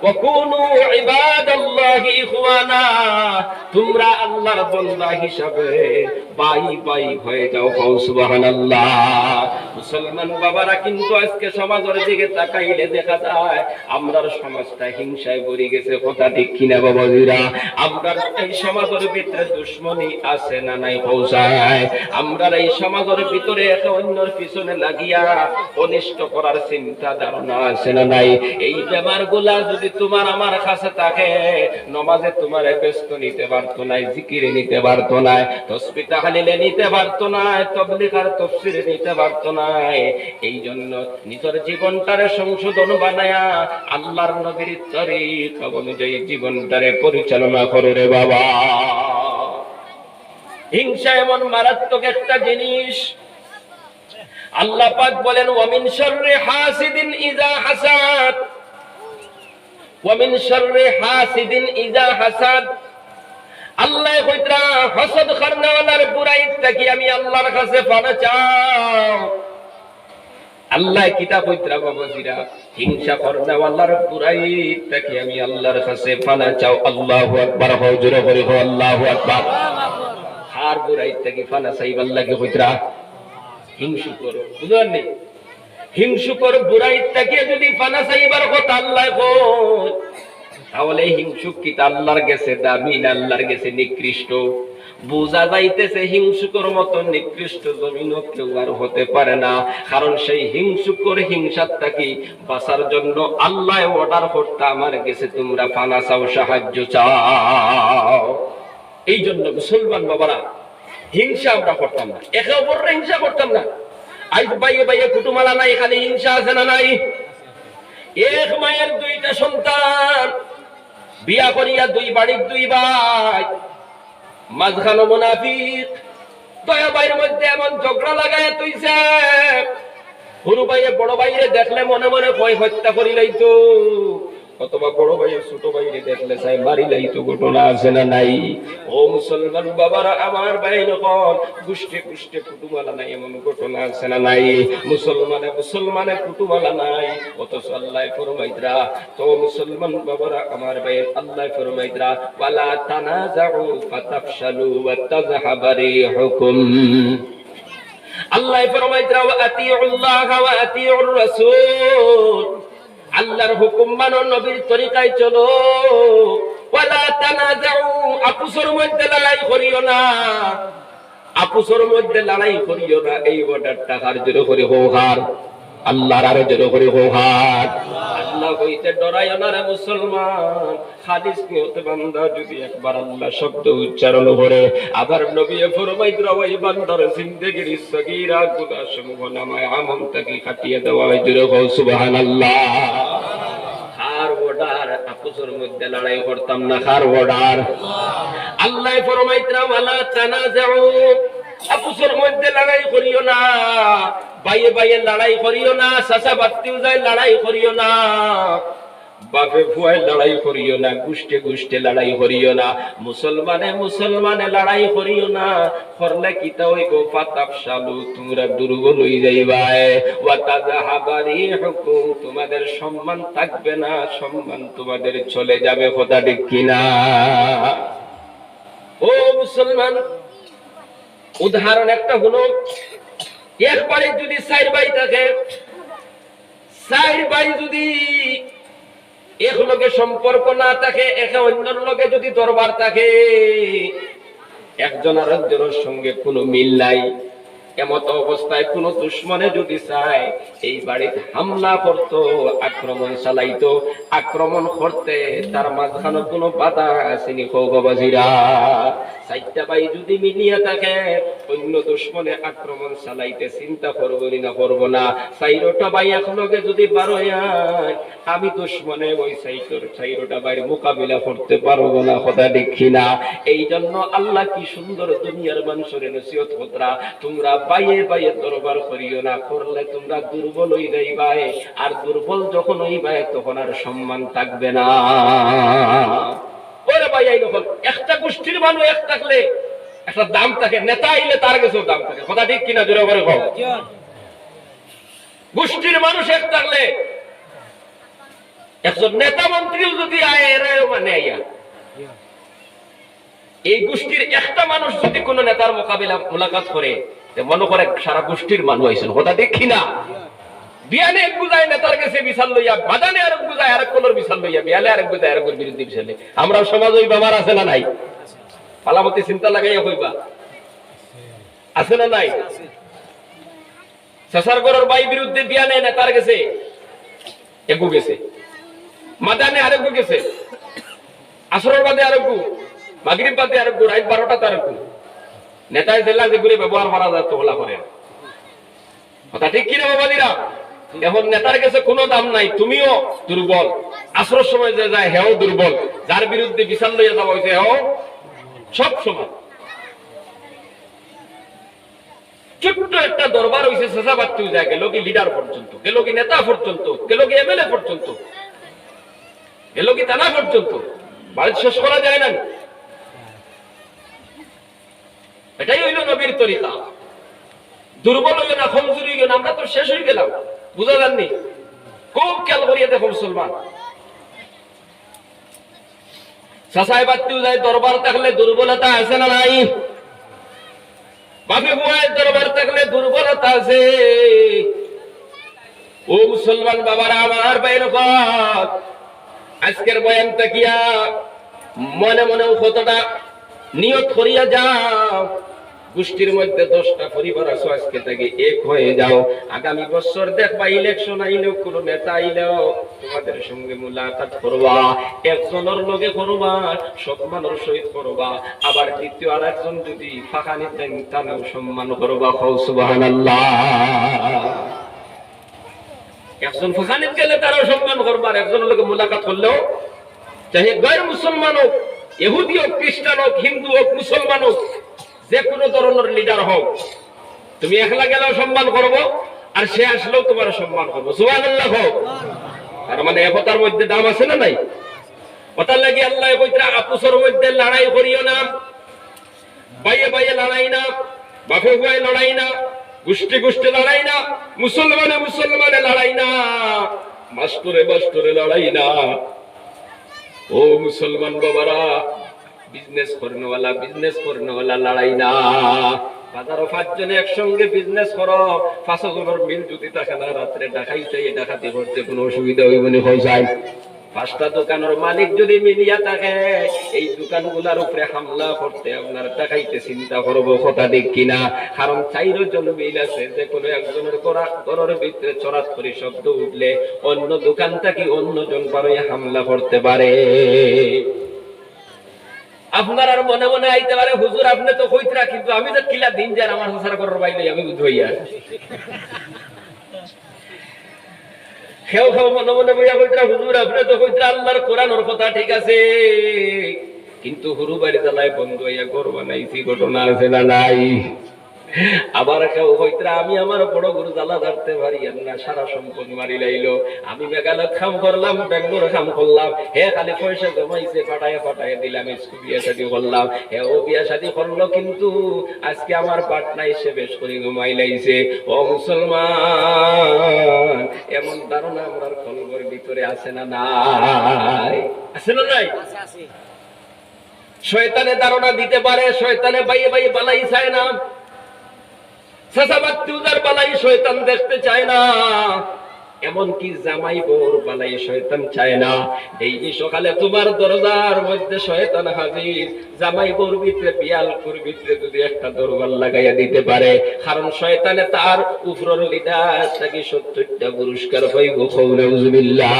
ওয়া কুনু ইবাদাল্লাহি ইখওয়ানা, তোমরা আল্লাহর বান্দা হিসাবে ভাই ভাই হয়ে যাও। সুবহানাল্লাহ। মুসলমান বাবারা, কিন্তু আজকে সমাজের দিকে তাকাইলে দেখা যায় আমরার সমাজটা হিংসায় ভরে গেছে, কথা ঠিক কিনা বাবাজিরা? আমরার এই সমাজের ভিতরে দুশমনি আছে না নাই পৌঁছায়? আমরার এই সমাজের ভিতরে একে অন্যের পিছনে লাগিয়া অনিষ্ট করার চিন্তা ধারণা আছে না নাই? এই বেমার গুলা যদি তোমার আমার কাছে থাকে, নমাজে তোমার ব্যস্ত নিতে পারতো নাই, জিকিরে নিতে পারতো নাই, তাসবিহ তাহলিলে নিতে পারতো নাই, তাবলীগ আর তাফসীরে নিতে পারতো নাই। এই জন্য নিজের জীবনটারে সংশোধন বানায়া আল্লাহর নবীর তরিকা অনুযায়ী জীবনটারে পরিচালনা করো রে বাবা। হিংসা এমন মারাত্মক একটা জিনিস, আল্লাহ পাক বলেন ওয়া মিন শাররি হাসিদিন ইযা হাসাদ, ওয়া মিন শাররি হাসিদিন ইযা হাসাদ। আল্লাহ কইতরা হাসদ করনেওয়ালার বুরাই থেকে আমি আল্লাহর কাছে পানা চাও। আল্লাহ কিতাব কইতরা বাবাজিরা, হিংসা করনেওয়ালার বুরাই থেকে আমি আল্লাহর কাছে পানা চাও। আল্লাহু আকবার, হুজুরে করি আল্লাহু আকবার। হার বুরাই থেকে পানা চাই আল্লাহকে কইতরা হিংসুকর, বুঝলেন? হিংসুকর বুরাই থেকে যদি পানা চাইবার কথা আল্লাহ কই, তাহলে হিংসুক কি আল্লাহর কাছে দামি না আল্লাহর কাছে নিকৃষ্ট? বোঝা যাইতেছে হিংসুকর মতো নিকৃষ্ট জমিনও কেউ আর হতে পারে না, কারণ সেই হিংসুকর হিংসার থেকে বাঁচার জন্য আল্লাহ অর্ডার করতে আমার কাছে তোমরা পানা চাও, সাহায্য চাও। এই জন্য মুসলমান বাবারা, হিংসা আমরা করতাম না, একে অপরের হিংসা করতাম না। আজ বাইয়ে বাইয়ে কুটুমালা নাই, খালি হিংসা আছে না নাই? এক মায়ের দুইটা সন্তান, বিয়া করিয়া দুই বাড়ির দুই ভাই, মাঝখানে মুনাফিক, দয়া ভাইয়ের মধ্যে এমন ঝগড়া লাগায় তুইছে, হুরু ভাইয়ে বড় ভাইরে দেখলে মনে মনে ভয় হত্যা করি লইতো। অথবা বড় ভাইয়ের ছোট ভাইরে দেখলে চাই মারিলাই তো ঘটনা আছে না নাই? ও মুসলমান বাবারা আমার ভাইয়ের হল গুষ্টি গুষ্টি কুটুমালা নাই এমন ঘটনা আছে না নাই? মুসলমানে কুটুমালা নাই, অথচ আল্লাহ ফরমাইতরা তো মুসলমান বাবারা আমার ভাইয়ের আল্লাহ ফরমাইতরা ওয়ালা তানাজাউ ফাতাফশালু ওয়া তাযহাবা রিহুকুম। আল্লাহ ফরমাইতরা ওয়া আতিউল্লাহ ওয়া আতিউর রাসূল, আল্লাহর হুকুম মানো, নবীর তরিকায় চলো। ওয়ালা তানাজাউ, আপুসের মধ্যে লড়াই করিও না, আপুসের মধ্যে লড়াই করিও না। এই অর্ডারটা কার জোরে করে হোহার? আল্লাহর আরো জোরে করে হোহার। আল্লাহ হইতে ডরাইও না রে মুসলমান। হাদিস নিয়তে বান্দা যদি একবার আল্লাহ শব্দ উচ্চারণ করে, আবার নবী ফরমাইতরা ওই বান্দার জিন্দেগির সগীরা গুনাহ সমূহ নামায় আমল তাকে কাটিয়ে দেওয়া হয়। জোরে কও সুবহানাল্লাহ। খার ওডার আপুসের মধ্যে লড়াই করতাম না, খার ওডার। আল্লাহ ফরমাইতরা ওয়ালা তানাজাউ, আপুসের মধ্যে লড়াই করিও না, বাইয়ে বাইয়ে লড়াই করিও না, চাচা বাত্তিও যায় লড়াই করিও না, বাপে ফুয়ায় লড়াই করিও না, গুষ্টে গুষ্টে লড়াই করিও না, মুসলমানে লড়াই করিও না। করলে কিতা হইব? ফাতাফশালু, তোমরা দুর্বল হয়ে যাইবাই। ওয়া তাযহাবা রিহুকুম, তোমাদের সম্মান থাকবে না, সম্মান তোমাদের চলে যাবে। কথা ঠিক কিনা? ও মুসলমান, উদাহরণ একটা হলো, একবারে যদি 4 ভাই থাকে, 4 ভাই যদি এক লগে সম্পর্ক না থাকে, একে অন্যর লগে যদি দরবার থাকে, একজন আরেকজনের সঙ্গে কোনো মিল নাই, এমত অবস্থায় কোন দুশ্মনে যদি চায় এই বাড়িতে হামলা করতো, আক্রমণ চালাইতো, আক্রমণ করতে তার মাঝখানে কোনো বাধা আসেনি। বাবাজিরা, 4টা ভাই যদি মিলিয়ে থাকে, অন্য দুশ্মনে আক্রমণ চালাইতে চিন্তা করবো না করবো না। 4টা ভাই একলগে যদি বার হয়, আমি দুশ্মনে ওই 4টা ভাইয়ের মোকাবিলা করতে পারবো না। কথা দেখি না? এই জন্য আল্লাহ কি সুন্দর দুনিয়ার মানুষের নসিহত করতরা, তোমরা বাইয়ে বাইয়ে দরবার করিও না, করলে তোমরা দুর্বল হয়ে যাইবাই, আর দুর্বল যখন হইবাই তখন আর সম্মান থাকবে না। ওরে ভাই, এই যখন একটা গোষ্ঠীর মানুষ এক থাকলে একটা দাম থাকে, নেতা আইলে তার কাছেও দাম থাকে। কথা ঠিক কিনা? জোরে করে কও। গোষ্ঠীর মানুষ এক থাকলে একজন নেতা মন্ত্রীও যদি আয়, এরাও মানে আইয়া, এই গোষ্ঠীর একটা মানুষ যদি কোন নেতার মোকাবিলা মুলাকাত করে, মনে করে সারা গোষ্ঠীর মানুষ আইছেন। কথা দেখি না? বিয়ানে এক বুঝায় নেতার কাছে বিচার লইয়া, বাদানে আরেক বুঝায় আরেক কোলোর বিচার লইয়া, বিয়ালে আরেক বুঝায় আরেক বিরুদ্ধে বিচার লই। আমরা সমাজ ওই ব্যাপার আছে না নাই? পালামতি চিন্তা লাগাইয়া হইবা, আছে না নাই? চাচার ঘরের ভাই বিরুদ্ধে বিয়ানে নেতার কাছে একু গেছে, মাদানে আরেক গেছে, আসরের বাদে আরেক, মাগরিব বাদে আরেক, রাত 12টাতে আরেক। নেতায় জেলা যে ঘুরে ব্যবহার করা যায় তো ওলা করে। কথা ঠিক কিনা বাবাদিরা? এখন নেতার কাছে কোনো দাম নাই, তুমিও দুর্বল, আসরের সময় যে যায় হেও দুর্বল, যার বিরুদ্ধে বিচার লইয়া যাওয়া হয়েছে হেও সব সময়। ছোট্ট একটা দরবার হয়েছে, চেঁচা বাড়তেও যায়, গেল কি লিডার পর্যন্ত, গেল কি নেতা পর্যন্ত, গেল কি এমএলএ পর্যন্ত, গেল কি থানা পর্যন্ত, বাড়ি শেষ করা যায় না। এটাই হইল নবীর তরিকা। দুর্বল হইল না, কমজোরি হইল না, আমরা তো শেষ হয়ে গেলাম। বুঝা যাননি? খুব খেয়াল করিয়ে দেখো মুসলমান, চাচাই বাড়তেও যায়, দরবার থাকলে দুর্বলতা আছে না নাই? বাপে বুয়ায় দরবার থাকলে দুর্বলতা আছে। ও মুসলমান বাবারা আমার বাইর, আজকের বয়ানটা কিয়া মনে মনে কতটা নিয়ত করিয়া যাও, গোষ্ঠীর মধ্যে 10টা পরিবার আছে, আজকে থেকে এক হয়ে যাও। আগামী বছর দেখবা ইলেকশন আইলেও, কোন নেতা আইলেও তোমাদের সঙ্গে মুলাকাত করবা, একজনের লগে করবা, সম্মানের সহিত করবা। আবার দ্বিতীয় আর একজন যদি ফাঁকানি দেন, তাহলেও সম্মান করবা। সুবহানাল্লাহ। একজন ফাঁকানিত গেলে তারাও সম্মান করবা, আর একজনের লগে মুলাকাত করলেও, চাহে গैर মুসলমান হোক, ইহুদি হোক, খ্রিস্টান হোক, হিন্দু হোক, মুসলমান হোক, যে কোনো ধরনের লিডার হোক, তুমি একলা গেলেও সম্মান করবো, আর সে আসলেও তোমার সম্মান করবো। সুবহানাল্লাহ হোক। তার মানে একতার মধ্যে দাম আছে না নাই? কথার লাগি আল্লাহ কইতরা আপুসের মধ্যে লড়াই করিও না, বাইয়ে বাইয়ে লড়াই না, বাপে ভাই লড়াই না, গোষ্ঠী গোষ্ঠী লড়াই না, মুসলমানে মুসলমানে লড়াই না, মাস্টরে মাস্টরে লড়াই না। ও মুসলমান বাবারা, বিজনেস করনেওয়ালা লড়াই না। বাজারও 5 জনে একসঙ্গে বিজনেস করো, 5 জনের মিল যদি থাকে না, রাত্রে ডাকাইতে ডাকাতি করতে কোনো অসুবিধা হইব না? হয়ে যায় 5টা দোকানের মালিক যদি মিলিয়া থাকে, এই দোকানগুলার উপরে হামলা করতে আপনার ডাকাইতে চিন্তা করবো, কথা ঠিক কিনা? কারণ 4 জন মিল আছে, যে কোনো একজনের ঘরের ভিতরে চড়াত করে শব্দ উঠলে অন্য দোকান থেকে অন্যজন পারে হামলা করতে পারে। আপনার আর মনে মনে আইতে পারে, হুজুর আপনি তো কইতরা, কিন্তু আমি তো কিলা দিন যার আমার সংসার করার বাইরে আমি বুঝইয়া খেও মনে মনে বইয়া কইতরা, হুজুর আপনি তো কইতরা আল্লাহর কোরআনের কথা ঠিক আছে, কিন্তু হুরু বাড়ি জ্বালায় বন্ধ হইয়া ঘর বানাইছি, ঘটনা আছে না নাই? আবার কেউ কইতরা আমি আমার বড় গরু জ্বালা ধরতে পারি না, সারা সম্পদ মারি লাইলো, আমি মেঘালয় খাম করলাম, বেঙ্গলোর খাম করলাম, হে খালি পয়সা জমাইছে পাঠায় দিলাম, বিয়া শাদী করলাম, হে ও বিয়া শাদী করলো, কিন্তু আজকে আমার পাটনা এসে বেশ করে ঘুমাই লাইছে। ও মুসলমান, এমন ধারণা আমার কলবের ভিতরে আছে না নাই? আছে না নাই? শয়তানে ধারণা দিতে পারে, শয়তানে বাইয়ে বাইয়ে বালাই চায় না, বালাই শয়তান দেখতে চায় না, এমনকি জামাই বোর বালাই শয়তান চায় না। এই যে সকালে তোমার দরজার মধ্যে শয়তান হাজির, জামাই বোর ভিতরে পিয়ালকুর ভিতরে যদি একটা দরবার লাগাইয়া দিতে পারে, কারণ শয়তানে তার উপরের লিডার থাকি 70টা পুরস্কার পাইব। নাউজুবিল্লাহ।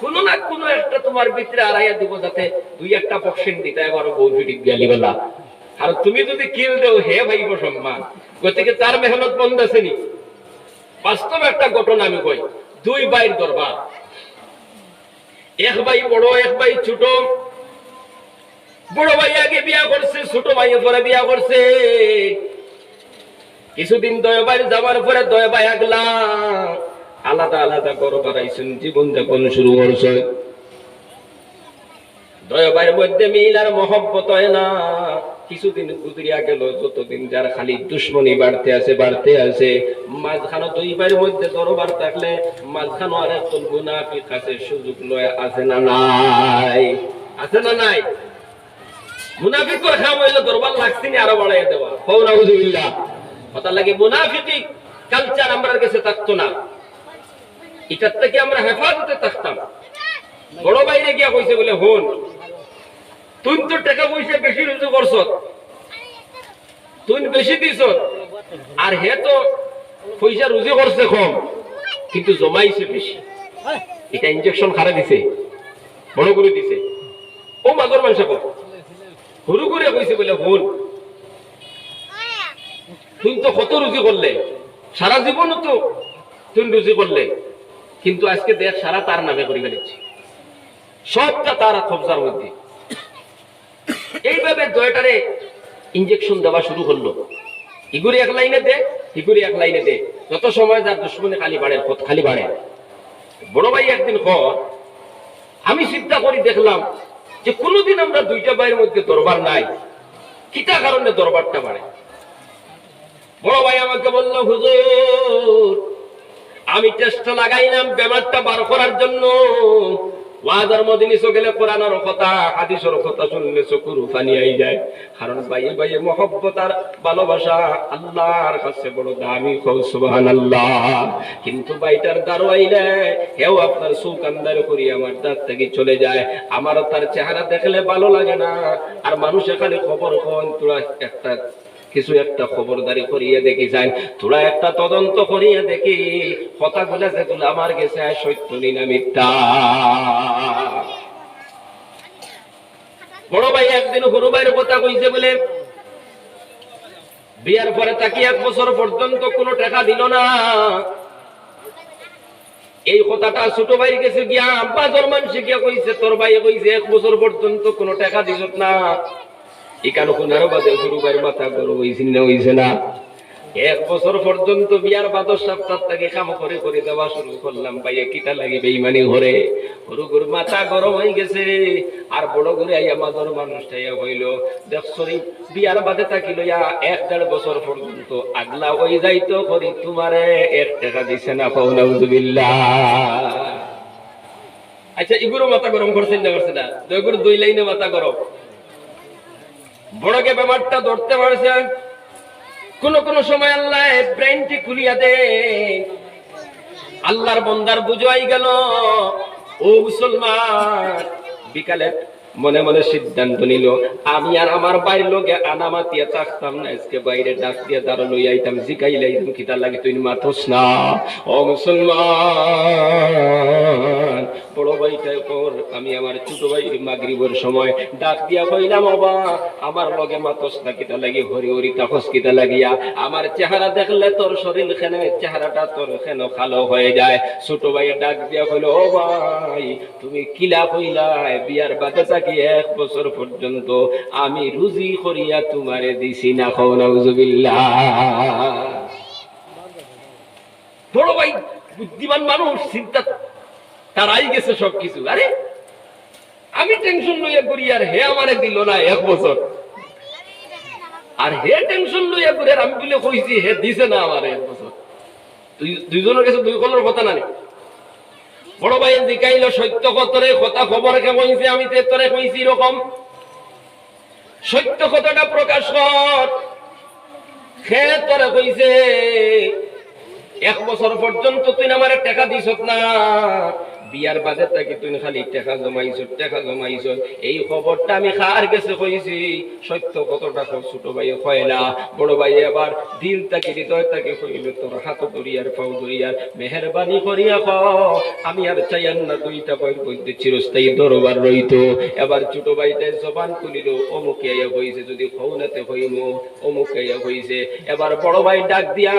কোনো না কোনো একটা তোমার ভিতরে আড়াইয়া দিব, যাতে 2-1 পার্সেন্ট দিতে আবার বউ ফিটিক গেলি বলা। আর তুমি যদি কিল দেও, হে ভাইব সম্মান, গতিকে তার মেহনত বন্ধ আসেনি। বাস্তব একটা ঘটনা আমি কই, 2 ভাইয়ের দরবার, এক ভাই বড়, এক ভাই ছোট। বড় ভাই আগে বিয়া করছে, ছোট ভাই পরে বিয়া করছে। কিছুদিন 2 ভাই যাওয়ার পরে 2 ভাই আগলা আলাদা আলাদা ঘর বানাইছেন, জীবন যাপন শুরু করছে। 2 ভাইয়ের মধ্যে মিল আর মহব্বত হয় না। কিছুদিন গুজরিয়া গেল, যতদিন যার খালি দুশ্মনী বাড়তে আছে। মাঝখানে 2 ভাইয়ের মধ্যে দরবার থাকলে মাঝখানে আর একজন মুনাফিক আছে, সুযোগ লয়, আছে না নাই? আছে না নাই? মুনাফিক করে খাওয়া হইলে দরবার লাগছে না, আরো বাড়াইয়া দেওয়া। নাউজুবিল্লাহ। কথা লাগে মুনাফিকি কালচার আমরা কাছে থাকতো না, এটার থেকে আমরা হেফাজতে থাকতাম। বড় বাইরে গিয়া কইছে বলে, হন তুই তো টাকা পয়সা বেশি রুজু করছ, তুই বেশি দিছ, আর হে তো পয়সা রুজু করছে কম, কিন্তু জমাইছে বেশি। এটা ইনজেকশন খারা দিছে, বড় করে দিছে। ও মাগর মানুষ হুরু করে কইছে বলে, হন তুই তো কত রুজি করলে, সারা জীবন তো তুই রুজি করলে, কিন্তু আজকে দেখ সারা তার নামে করে ফেলেছি, সবটা তার কবজার মধ্যে। এইভাবে 2টারে ইনজেকশন দেওয়া শুরু করলো। ইগুরি 1 লাইনে দে, ইগুরি 1 লাইনে দে, যত সময় যার দুশ্মনে খালি বাড়ে। বড় ভাই একদিন আমি চিন্তা করি দেখলাম যে কোনোদিন আমরা 2টা ভাইয়ের মধ্যে দরবার নাই, কিটা কারণে দরবারটা বাড়ে। বড় ভাই আমাকে বললো, হুজুর আমি চেষ্টা লাগাইলাম বেমারটা বার করার জন্য, ওয়াজের মধ্যে নিছো গেলে কোরআনের কথা হাদিসের কথা শুনলে চকুর পানি আই যায়। কারণ বাইয়ে বাইয়ে মহব্বত আর ভালোবাসা আল্লাহর কাছে বড় দামি, সুবহানাল্লাহ। কিন্তু বাইটার দারো আইলে হেও আপনার চোখ আন্দার করি আমার দাঁত থেকে চলে যায়, আমারও তার চেহারা দেখলে ভালো লাগে না। আর মানুষ এখানে খবর কন, তোরা কিছু একটা খবরদারি করিয়ে দেখি যায়, তোরা একটা তদন্ত করিয়ে দেখি কথাগুলা যেগুলো আমার কাছে সত্য না মিথ্যা। বড় ভাই একদিন হুরু ভাইয়ের কথা কইছে বলে, বিয়ার পরে তাকে 1 বছর পর্যন্ত কোনো টাকা দিল না। এই কথাটা ছোট ভাইয়ের কাছে গিয়া বাজার মানুষ গিয়া কইছে, তোর ভাই কইছে 1 বছর পর্যন্ত কোনো টাকা দিল না। এখানে কোনারও বাদে হুরু ভাইয়ের মাথা গরম হইছে না? 1 বছর পর্যন্ত বিয়ার 12 সপ্তাহ থেকে কাম করে করে দেওয়া শুরু করলাম। ভাইয়া কিটা লাগে বেইমানি ঘরে গরুর মাথা গরম হয়ে গেছে। আর বড় করে আইয়া মাদর মানুষটা হইল দেখছরি বিয়ার বাদে থাকি লইয়া 1-1.5 বছর পর্যন্ত আগলা ওই যাইতো করি তোমারে 1 টাকা দিছে না কও নাউজুবিল্লাহ। আচ্ছা এগুলো মাথা গরম করছেন না করছে না? এগুলো 2 লাইনে মাথা গরম। বড়কে ব্যাপারটা ধরতে পারছে। কোন কোন সময় আল্লাহ ব্রেনটি খুলিয়া দে, আল্লাহর বন্দার বুঝাই গেল ও মুসলমান। বিকালে মনে মনে সিদ্ধান্ত নিল আমি আর আমার বাইরের লোকে আনামাতিয়া থাকতাম না, আজকে বাইরে ডাক দিয়ে দাঁড়ো লই আইতাম, জিকাইলাইতাম কিতা লাগে তুই মাথস না। ও মুসলমান, বড় ভাইটার পর আমি আমার ছোট ভাইয়ের মাগরিবের সময় ডাক দিয়া কইলাম বাবা আমার লগে মাথস না কিতা লাগে, হরি হরি তাপস কিতা লাগিয়া আমার চেহারা দেখলে তোর শরীর খেনে চেহারাটা তোর খেন কালো হয়ে যায়। ছোট ভাইয়ের ডাক দিয়া কইল ও ভাই তুমি কিলা কইলা বিয়ার বাদে থাকি 1 বছর পর্যন্ত আমি রুজি করিয়া তোমারে দিছি না কও নাউজুবিল্লাহ। বড় ভাই বুদ্ধিমান মানুষ, চিন্তা তারাই গেছে সবকিছু। আরে আমি টেনশন লইয়া করি আর হে আমারে দিল না 1 বছর, আর হে টেনশন লইয়া করি আর আমি বলে কইছি হে দিছে না আমারে 1 বছর। দুইজনের কাছে দুই কলর কথা না। বড় ভাই জিকাইল সত্য কতরে কথা খবর কে কইছে আমি তোরে কইছি এরকম সত্য কথাটা প্রকাশ কর। সে তোরে কইছে 1 বছর পর্যন্ত তুই আমার টাকা দিছ না, বিয়ার বাজার থেকে তুই খালি টাকা জমাইছ। এই খবরটা আমি কার কাছে কইছি? সত্য কতটা ছোট ভাই কয় না। বড় ভাই এবার দিল তাকে হৃদয় তাকে কইল তোর হাত ধরিয়ার পাও ধরিয়ার মেহেরবানি করিয়া কও আমি আর চাইয়ান না 2টা বই বইতে চিরস্থায়ী দরবার রইতো। এবার ছোট ভাইটা জবান খুলিল অমুকে আইয়া কইছে যদি খৌনাতে হইমু অমুকে আইয়া কইছে। এবার বড় ভাই ডাক দিয়া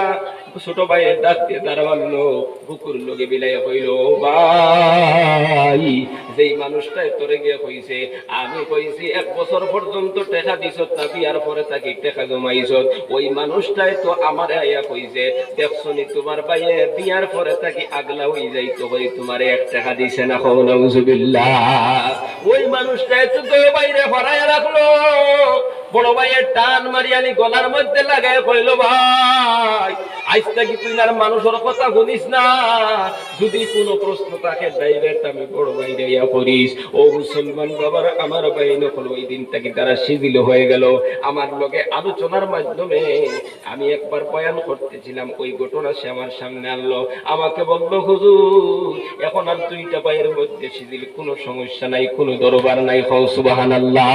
ছোট ভাইয়ের ডাক দিয়ে দাঁড়ালো বুকুর লগে বিলাইয়া কইল ভাই যেই মানুষটাই তোরে গিয়ে কইছে আমি কইছি 1 বছর পর্যন্ত টাকা দিছ না, বিয়ার পরে তাকে টাকা জমাইছ, ওই মানুষটাই তো আমার আইয়া কইছে দেখছনি তোমার ভাইয়ে বিয়ার পরে তাকে আগলা হই যাইতো কই তোমারে 1 টাকা দিছে না কও নাউজুবিল্লাহ। ওই মানুষটাই তো বাইরে ফরাইয়া রাখলো। বড় ভাইয়ের টান মারিয়ানি গলার মধ্যে লাগায় কইল ভাই আজ থেকে তুই আর মানুষের কথা শুনিস না, যদি কোনো প্রশ্ন থাকে ডাইরেক্ট আমি বড় ভাই ইয়া করিস। ও মুসলমান বাবার আমার ভাই নকল ওই দিন থেকে তারা শিথিল হয়ে গেল। আমার লগে আলোচনার মাধ্যমে আমি একবার বয়ান করতেছিলাম, ওই ঘটনা সে আমার সামনে আনলো। আমাকে বললো হুজুর এখন আর 2টা ভাইয়ের মধ্যে শিথিল, কোনো সমস্যা নাই, কোনো দরবার নাই। হও সুবহানাল্লাহ।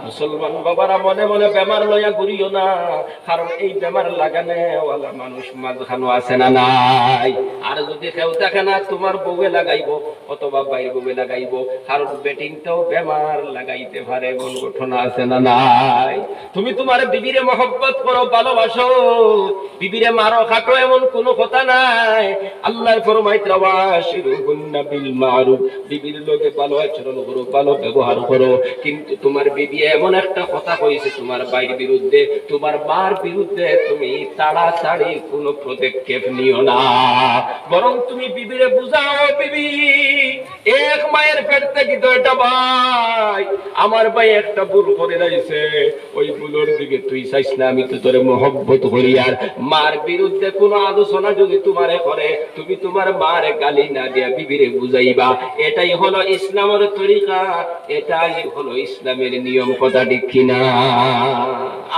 মুসলমান বাবারা মনে মনে বেমার লইয়া ঘুরিও না, কারণ এই বেমার লাগানে ওয়ালা মানুষ মাঝখানো আছে না নাই। আর যদি কেউ দেখে না তোমার বউয়ে লাগাইবো অথবা বাইর বউয়ে লাগাইবো, কারণ বেটিংটাও বেমার লাগাইতে পারে, এমন ঘটনা আছে না নাই। তুমি তোমার বিবিরে মহব্বত করো, ভালোবাসো, বিবিরে মারো খাটো এমন কোনো কথা নাই। আল্লাহ ফরমাইত রাওয়াশিরুহুন্না বিল মারুফ, বিবির লগে ভালো আচরণ করো, ভালো ব্যবহার করো। কিন্তু তোমার বিবি এমন একটা কথা কইছে তোমার বাইর বিরুদ্ধে, তোমার মার বিরুদ্ধে, তুমি তাড়াতাড়ি কোনো পদক্ষেপ নিও না, বরং তুমি বিবিরে বুঝাও বিবি 1 মায়ের পেট থেকে 2টা ভাই, আমার ভাই একটা ভুল করে দিয়েছে, ওই ভুলের দিকে তুই চাইস না, আমি তো তোরে মহব্বত করি। আর মার বিরুদ্ধে কোনো আলোচনা যদি তোমারে করে তুমি তোমার মার গালি না দিয়া বিবিরে বুঝাইবা। এটাই হলো ইসলামের তরিকা, এটাই হলো ইসলামের নিয়ম। কথা ঠিক কিনা?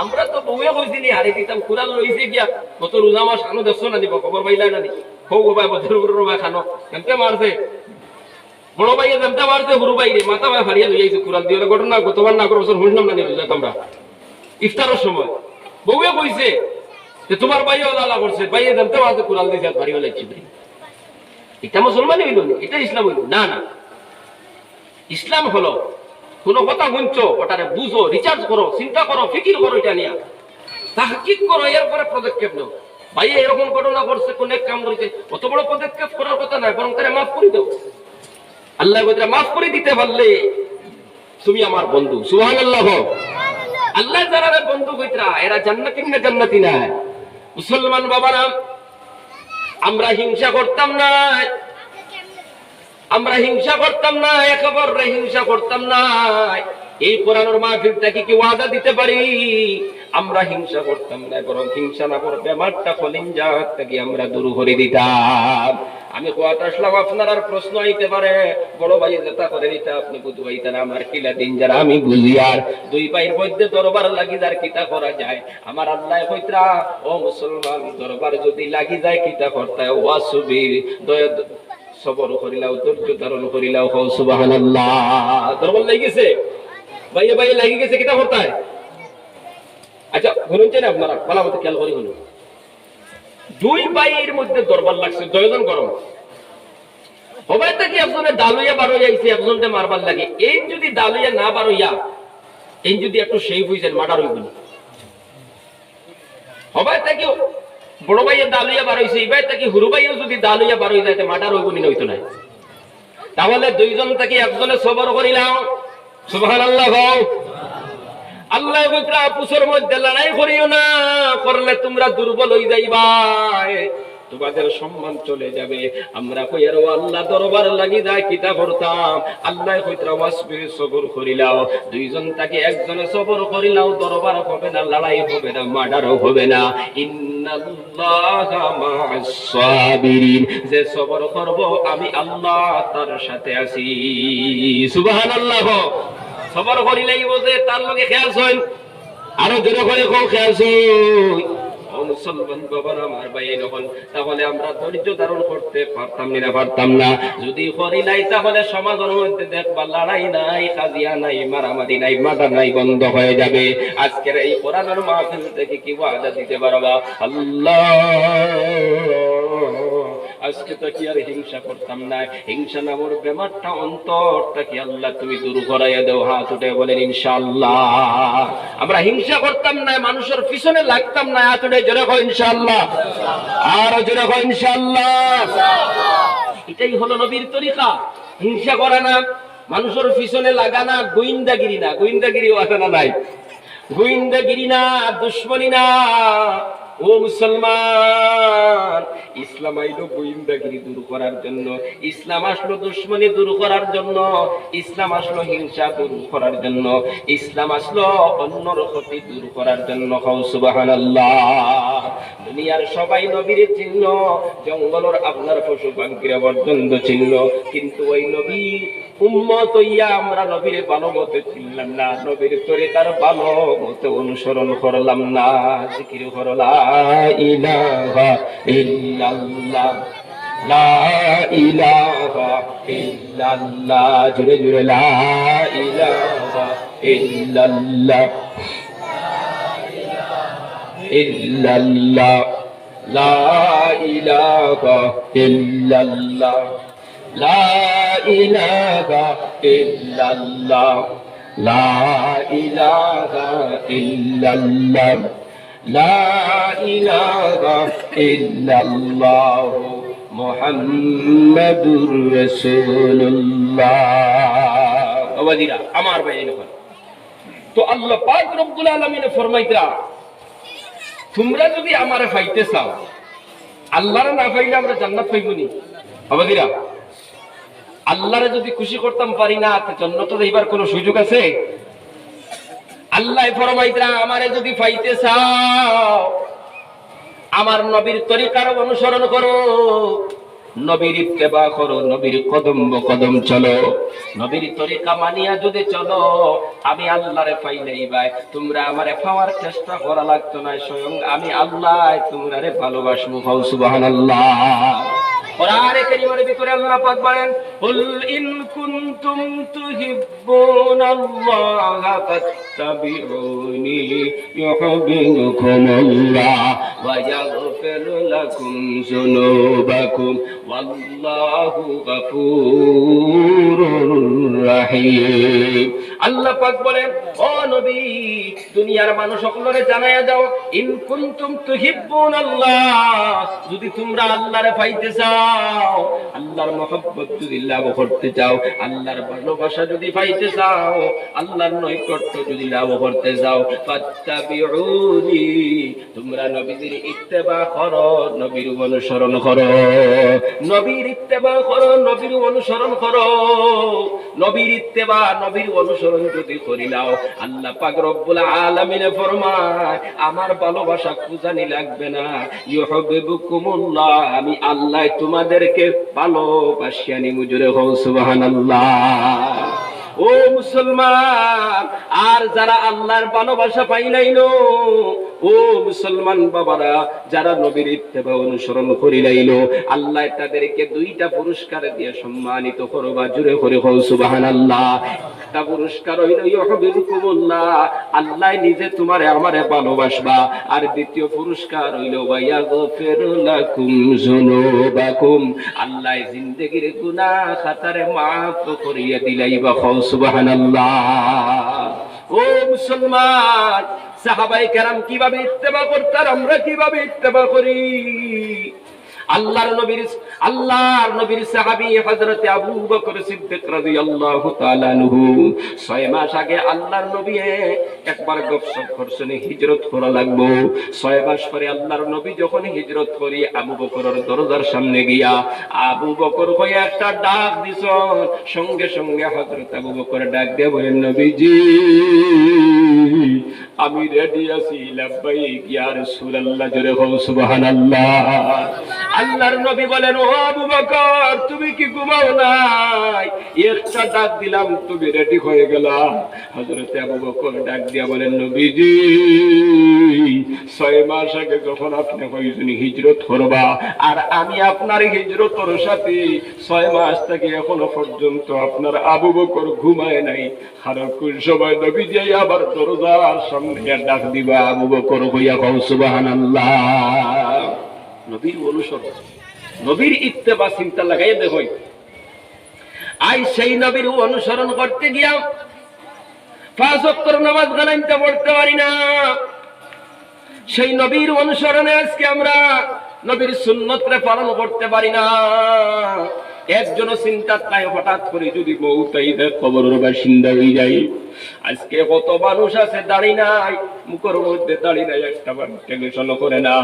আমরা তো বউয়ে কইছিলি হারে দিতাম কুরআন লইছে গিয়া কত রোজা মাস আনো দেখছো না দিব খবর পাইলা না নি হো গো ভাই বছর বড় ভাই খানো কেমতে মারছে, বড় ভাই কেমতে মারছে, বড় ভাই রে মাথা ভাই ফাড়িয়া লই আইছে কুরআন দিয়ে ঘটনা গতবার না করে বছর শুনলাম না নি বুঝলাম। আমরা ইফতারের সময় বউয়ে কইছে যে তোমার ভাই আল্লাহ করছে, ভাই কেমতে মারছে কুরআন দিয়ে ফাড়িয়া লাইছি। এটা মুসলমানই হইল না, এটা ইসলাম হইল না। না, ইসলাম হলো কোনো কথা শুনছো ওটারে বুঝো, রিচার্জ করো, চিন্তা করো, ফিকির করো, এটা নিয়ে তাহকিক করো, এরপরে পদক্ষেপ নাও। ভাই এরকম ঘটনা করছে, কোন এক কাম করেছে, অত বড় পদক্ষেপ করার কথা নয়, বরং তারা মাফ করে দাও। আল্লাহ মাফ করে দিতে পারলে তুমি আমার বন্ধু। সুবহানাল্লাহ। আল্লাহ যারা বন্ধু কইতরা এরা জান্নাতি না জান্নাতি না? মুসলমান বাবারা, আমরা হিংসা করতাম না, আমরা হিংসা করতাম না, একেবারে হিংসা করতাম না। এই কোরআনের মাহফিল থেকে কি ওয়াদা দিতে পারি আমরা হিংসা করতাম না, বরং হিংসা না করে ব্যাপারটা কলিঞ্জা থেকে আমরা দূর করে দিতাম। আমি কথা আসলাম, আপনার আর প্রশ্ন আইতে পারে, বড় ভাই যেটা করে দিতে আপনি বুঝু পাইতেন আমার কিলা দিন যারা আমি বুঝি। আর দুই ভাইয়ের মধ্যে দরবার লাগি যার কিতা করা যায়। আমার আল্লাহ কইতরা, ও মুসলমান, দরবার যদি লাগি যায় কিতা করতে হয়, ওয়াসবির, দয়া সবর করিলাও, ধৈর্য ধারণ করিলাও, সুবহানাল্লাহ। দরবার লাগি গেছে ভাইয়ে ভাইয়ে লাগি গেছে, কিতা করতে হয়? আচ্ছা শুনুন না আপনারা ভালো মতো খেয়াল করে শুনুন। দুই ভাইয়ের মধ্যে দরবার লাগছে, দুইজন গরম হবে তা কি একজনে দালুইয়া বারো যাইছে, একজনকে মারবার লাগে। এই যদি দালুইয়া না বারোইয়া, এই যদি একটু সেই হইছেন মার্ডার হইব না। হবে তা কি বড় ভাইয়ের দালুইয়া বার হইছে, এই ভাই তাকে হুরু ভাইও যদি দালুইয়া বার হয়ে যায় মার্ডার হইব না, হইতো না। তাহলে দুইজন থেকে একজনে সবর করিলাম, সুবহানাল্লাহ। আল্লাহ কইরা আপুসের মধ্যে লড়াই করিও না, করলে তোমরা দুর্বল হয়ে যাইবা, তোমাদের সম্মান চলে যাবে। আমরা কইয়ার আল্লাহ দরবার লাগি যায় কিতা করতাম। আল্লাহ কইরা ওয়াসবির, সবর করিলাও। দুইজন তাকে একজনে সবর করিলাও, দরবার হবে না, লড়াই হবে না, মার্ডারও হবে না। ইন্নাল্লাহা মা'আস সাবিরিন, যে সবর করব আমি আল্লাহ তার সাথে আছি, সুবহানাল্লাহ। সবর করিলেই বোঝে তার লগে খেয়াল হইন, আরো জোরে করে খেয়াল হইন। ও মুসলমান বাবার আমার ভাই, যখন তাহলে আমরা ধৈর্য ধারণ করতে পারতাম না, পারতাম না। যদি করি নাই তাহলে সমাজের মধ্যে দেখবা লড়াই নাই, কাজিয়া নাই, মারামারি নাই, মার্ডার নাই, বন্ধ হয়ে যাবে। আজকের এই কোরআনের মাহফিল থেকে কি ওয়াদা দিতে পারবা? আল্লাহ আজকে তো কি আর হিংসা করতাম না, হিংসা নামের বেমারটা অন্তরটা কি আল্লাহ তুমি দূর করাইয়া দাও। হাত উঠে বলেন ইনশাআল্লাহ। আমরা হিংসা করতাম না, মানুষের পিছনে লাগতাম না, হাত উঠে জোরে কও ইনশাআল্লাহ, আর জোরে কও ইনশাআল্লাহ। এটাই হলো নবীর তরিকা, হিংসা করা না, মানুষের পিছনে লাগা না, গোয়েন্দাগিরি না, গোয়েন্দাগিরি ওয়াসানা নাই, গোয়েন্দাগিরি না, দুশ্মনী না। ও মুসলমান, ইসলাম আইলো গোয়েন্দাগিরি দূর করার জন্য, ইসলাম আসলো দুশ্মনী দূর করার জন্য, ইসলাম আসলো হিংসা দূর করার জন্য, ইসলাম আসলো অন্যর ক্ষতি দূর করার জন্য। সুবহানাল্লাহ। দুনিয়ার সবাই নবীর চিহ্ন, জঙ্গলের আপনার পশু পাখিরা পর্যন্ত চিহ্ন, কিন্তু ওই নবী উম্মত হইয়া আমরা নবীর ভালো মতে চিনলাম না, নবীর তরিকার ভালো মতে অনুসরণ করলাম না। জিকির করো লা ইলাহা ইল্লাল্লাহ, লা ইলাহা ইল্লাল্লাহ, জুড়ে জুড়ে লা ইলাহা ইল্লাল্লাহ, ইল্লাল্লাহ, লা ইলাহা ইল্লাল্লাহ, লা ইলাহা ইল্লাল্লাহ, লা ইলাহা ইল্লাল্লাহ, লা ইলাহা ইল্লাল্লাহ, মুহাম্মাদুর রাসূলুল্লাহ। ওয়াজিরা আমার ভাই, এখন তো আল্লাহ পাক রব্বুল আলামিন ফরমাইতরা, তোমরা যদি আমারে পাইতে চাও, আল্লাহরে না পাইলে আমরা জান্নাত পাইব নি? ওয়াজিরা, আল্লাহরে যদি খুশি করতাম পারি না, জান্নাতে যাইবার কোনো সুযোগ আছে? আল্লাহ ফরমাইতরা, আমারে যদি পাইতে চাও, আমার নবীর তরিকার অনুসরণ করো, নবীর ইত্তেবা করো, নবীর কদম কদম চলো, নবীর তরিকা মানিয়া যদি চলো, আমি আল্লাহরে পাইলেই ভাই তোমরা আমারে পাওয়ার চেষ্টা করা লাগতো না, স্বয়ং আমি আল্লাহ তোমরারে ভালোবাসবো। সুবহানাল্লাহ। কোরআনে কারীমের ভিতরে আল্লাহ পাক বলেন, কুল ইন কুনতুম তুহিব্বুনাল্লাহা ফাত্তাবিউনি ইউহিব্বুকুমুল্লাহ ওয়া ইয়াগফির লাকুম যুনুবাকুম ওয়াল্লাহু গফুরুর রাহিম। আল্লাহ পাক বলেন, ও নবী দুনিয়ার মানুষ সকলরে জানায়া দাও, ইন কুনতুম তুহিব্বুনাল্লাহ, যদি তোমরা আল্লাহরে পাইতে চাও, আল্লাহর মহব্বত যদি লাভ করতে চাও, আল্লাহর ভালোবাসা যদি পাইতে চাও, আল্লাহর নৈকট্য যদি লাভ করতে চাও, ফাত্তাবিউনি, তোমরা নবীর ইত্তেবা করো, নবীর অনুসরণ করো, নবীর ইত্তেবা করো, নবীর অনুসরণ করো। নবীর ইত্তেবা, নবীর অনুসরণ যদি করি নাও, আল্লাহ পাক রব্বুল আলামিন ফরমায় আমার ভালোবাসা খুঁজানি লাগবে না, ইউহিব্বুকুমুল্লাহ, আমি আল্লাহ তোমাদেরকে ভালোবাসিয়া নিমু। জোরে হও সুবহানাল্লাহ। ও মুসলমান, আর যারা আল্লাহর ভালোবাসা পাইলাইলো, ও মুসলমান বাবারা, যারা নবীর ইত্তেবা অনুসরণ করিলাইলো, আল্লাহ তাদেরকে দুইটা পুরস্কার দিয়ে সম্মানিত করবা। জোরে করে হও সুবহানাল্লাহ। একটা পুরস্কার হইল ইউহিব্বুকুমুল্লাহ, আল্লাহ নিজে তোমারে আমারে ভালোবাসবা। আর দ্বিতীয় পুরস্কার হইল ওয়ায়াগফিরু লাকুম যুনুবাকুম, আল্লাহ জিন্দেগীর গুনাহ খাতারে মাফ করিয়া দিলাইবা। হও সুবহানাল্লাহ। ও মুসলমান, সাহাবায়ে কেরাম কিভাবে ইত্তেবা করতেন, আমরা কিভাবে ইত্তেবা করি? আল্লাহর নবীর সাহাবী হযরত আবু বকর সিদ্দিক রাদিয়াল্লাহু তাআলা আনহু 6 মাস আগে আল্লাহর নবী একবার গপসপ করছেন হিজরত করা লাগবে। 6 মাস পরে আল্লাহর নবী যখন হিজরত করি, আবু বকরের দরজার সামনে গিয়া আবু বকর কইয়া একটা ডাক দিছেন। সঙ্গে সঙ্গে হযরত আবু বকর ডাক দিয়ে বলেন, নবীজি আমি রেডি আছি, লাব্বাইক ইয়া রাসূলুল্লাহ। জোরে হও সুবহানাল্লাহ। আল্লাহর নবী বলেন, ও আবু বকর তুমি কি ঘুমাও নাই? একটা ডাক দিলাম, তুমি রেডি হয়ে গেলা। হযরত আবু বকর ডাক দিয়া বলেন, নবীজি 6 মাস আগে যখন আপনি কইছেন হিজরত করবা, আর আমি আপনার হিজরতের সাথে 6 মাস থেকে এখনো পর্যন্ত আপনার আবু বকর ঘুমায় নাই। কারণ কোন সময় নবীজি আবার দরজার সামনে ডাক দিবা, আবু বকর হইয়া কও সুবহানাল্লাহ। নবীর অনুসরণ, নবীর ইত্তেবা চিন্তা লাগাই দেখো। আই সেই নবীর অনুসরণ করতে গিয়া 5 ওয়াক্তের নামাজ গানাইতে পড়তে পারি না। সেই নবীর অনুসরণে আজকে আমরা নবীর সুন্নতরে পালন করতে পারি না। একজন চিন্তার নাই, হঠাৎ করে যদি মৌতাই দেয় কবরের বাসিন্দা হয়ে যায়। আজকে কত মানুষ আছে দাড়ি নাই, মুখের মধ্যে দাড়ি নাই, একটা টেনশন করে না।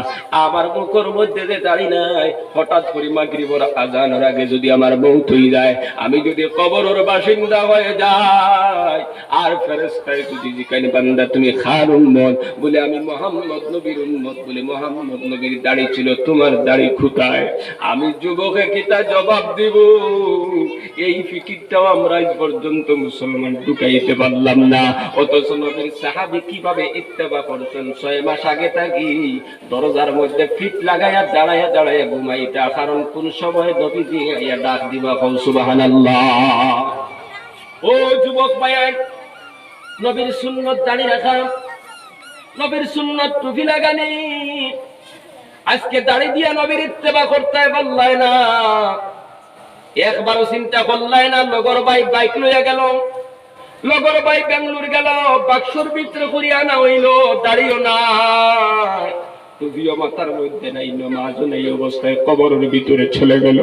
আমার মুখের মধ্যে যে দাড়ি নাই, হঠাৎ করে মাগরিবের আজানের আগে যদি আমার মৌত হয়ে যায়, আমি যদি কবরের বাসিন্দা হয়ে যাই, আর ফেরেশতায় যদি জিজ্ঞাসা বান্দা তুমি কার উম্মত, বলে আমি মুহাম্মদ নবীর উম্মত, বলে মুহাম্মদ নবীর দাড়ি ছিল, তোমার দাড়ি কোথায়? আমি যুবকে কিতা জবাব দিব? এই ফিকিরটাও আমরা আজ পর্যন্ত মুসলমান ঢুকাইতে পারলাম না। অথচ নবীর সাহাবী কিভাবে ইত্তেবা করছেন, 6 মাস আগে থাকি দরজার মধ্যে ফিট লাগাইয়া দাঁড়াইয়া দাঁড়াইয়া ঘুমাইতা। কারণ কোন সময় নবীজি আইয়া ডাক দিবা। কও সুবহানাল্লাহ। ও যুবক ভাইয়ের, নবীর সুন্নত জানি রাখা, নবীর সুন্নত টুপি লাগানি। আজকে দাড়ি দিয়া নবীর ইত্তেবা করতে পারলাই না, একবারও চিন্তা করলাই না। লগর বাইক লইয়া গেল, লগর ভাই বেঙ্গলোর গেল, বাক্সর ভিতরে করিয়া আনা হইল, দাঁড়িয়েও নাই, টুপিও মাথার মধ্যে নাই, নামাজও নেই, অবস্থায় কবরের ভিতরে চলে গেল।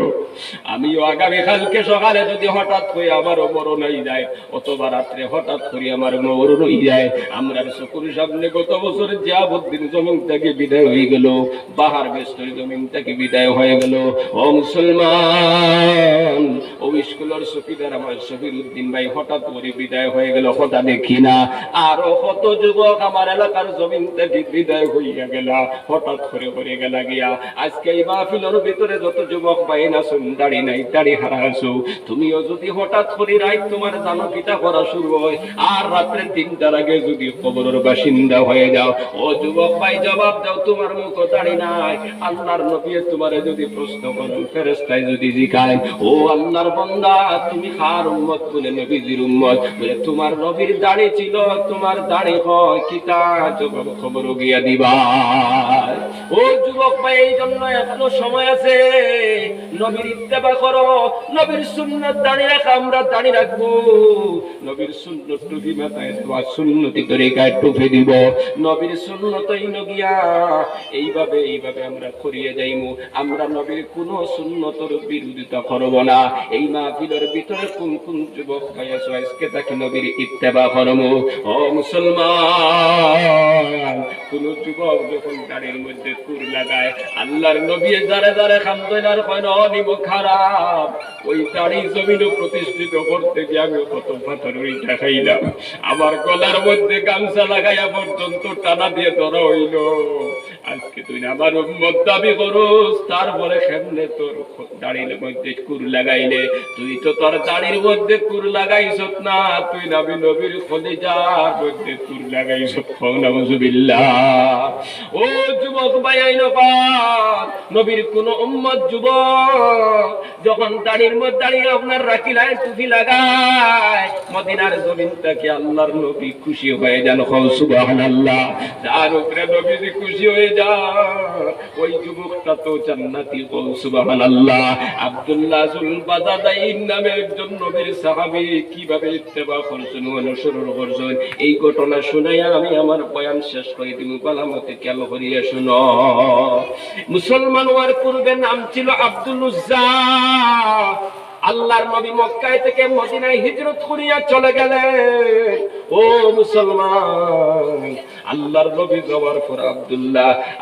আমিও আগামী কালকে সকালে যদি হঠাৎ করে আমারও মরণ হয়ে যায়, অথবা রাত্রে হঠাৎ করে আমার মরণ হয়ে যায়, আমরা চকুর সামনে গত বছর জিয়াবুদ্দিন জমিন থেকে বিদায় হয়ে গেল, বাহার বেস্তর জমিন থেকে বিদায় হয়ে গেল। ও মুসলমান, ও স্কুলের চকিদার আমার শফির উদ্দিন ভাই হঠাৎ করে বিদায় হয়ে গেল, হঠাৎ দেখি না। আরো কত যুবক আমার এলাকার জমিন থেকে বিদায় হইয়া গেল, হঠাৎ করে করে গেলা গিয়া। আজকে এই মাহফিলের ভিতরে যত যুবক ভাই না শুন, দাড়ি নাই, দাড়ি হারা আছো, তুমিও যদি হঠাৎ করে রাত তোমার জানো পিতা করা শুরু হয়, আর রাত্রে 3টার আগে যদি কবরের বাসিন্দা হয়ে যাও, ও যুবক ভাই জবাব দাও, তোমার মুখ দাড়ি নাই। আল্লাহর নবী তোমারে যদি প্রশ্ন করেন, ফেরেশতায় যদি জিজ্ঞাসা, ও আল্লাহর বান্দা তুমি কার উম্মত? বলে নবীজির উম্মত। বলে তোমার নবীর দাড়ি ছিল, তোমার দাড়ি হয় কিতা? জবাব খবর গিয়া দিবা। যায়। ও যুবক ভাই, এই জন্য এখনো সময় আছে, নবীর ইত্তেবা করো, নবীর সুন্নাত দাঁড়িয়ে রাখা, আমরা দাঁড়িয়ে রাখবো, নবীর সুন্নত টুপি মাথায় দেওয়া, সুন্নতি তরিকায় টুপি দিব, নবীর সুন্নতই নগিয়া এইভাবে আমরা করিয়ে যাইমু। আমরা নবীর কোন সুন্নতর বিরোধিতা করব না। এই মাহফিলের ভিতরে কোন কোন যুবক ভাই আছো আজকে তাকে নবীর ইত্তেবা করবো? ও মুসলমান, কোন যুবক যখন দাড়ির মধ্যে কুর লাগায়, আল্লাহর নবী যারে যারে খামদইলার কয় নিব খারাপ, ওই দাড়ি জমিনে প্রতিষ্ঠিত করতে গিয়ে আমি কত পাথর উইঠা খাইলাম, আমার গলার মধ্যে গামছা লাগাইয়া পর্যন্ত টানা দিয়ে ধরা হইল। আজকে তুই আমার উম্মত দাবি করস, তারপরে কেমনে তোর দাড়ির মধ্যে কুর লাগাইলে? তুই তো তোর দাড়ির মধ্যে কুর লাগাইছত না, তুই নবী নবীর কলিজার মধ্যে কুর লাগাইছত। নাউজুবিল্লাহ। ও যুবক ভাই, নবীর কোন উম্মত যুবক যখন দাড়ির মধ্যে দাঁড়িয়ে আপনার রাখিলায় টুপি লাগায়, মদিনার জমিনটাকে আল্লাহর নবী খুশি হয়ে যান। সুবহানাল্লাহ। যার উপরে নবীজি খুশি হয়ে যায়, ওই যুবকটা তো জান্নাতি। সুবহানাল্লাহ। আব্দুল্লাহ জুল বাদাদাইন নামে একজন নবীর সাহাবী কিভাবে ইত্তেবা করছেন, অনুসরণ করছেন, এই ঘটনা শুনাইয়া আমি আমার বয়ান শেষ করে দিব। বালামতে কেন করিয়া শুনো। মুসলমান হওয়ার পূর্বে নাম ছিল আব্দুল উজ্জা। আল্লাহর নবী মক্কায় থেকে মদিনায় হিজরত করিয়া চলে গেলেন। ও মুসলমান, আল্লাহর নবী যাওয়ার পর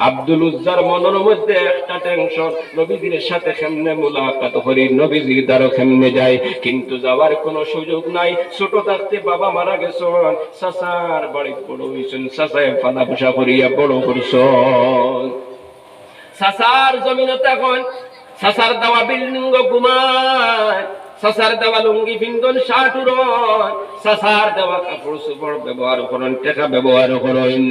আব্দুল উজ্জার মনের মধ্যে একটা টেনশন, নবীজির সাথে কেমনে মুলাকাত করি, নবীজির দ্বারা কেমনে যায়, কিন্তু যাওয়ার কোনো সুযোগ নাই। ছোট থাকতে বাবা মারা গেছেন, চাচার বাড়ি বড় হয়েছেন, চাচায় ফালা পোষা করিয়া বড় করছেন। চাচার জমিনত এখন চাচার দেওয়া বিল্ডিং ঘুমায়, চাচার দেওয়া লুঙ্গি পিন্দন শার্ট উড়ন, চাচার দেওয়া কাপড় চোপড় ব্যবহার করেন, টাকা ব্যবহার করেন।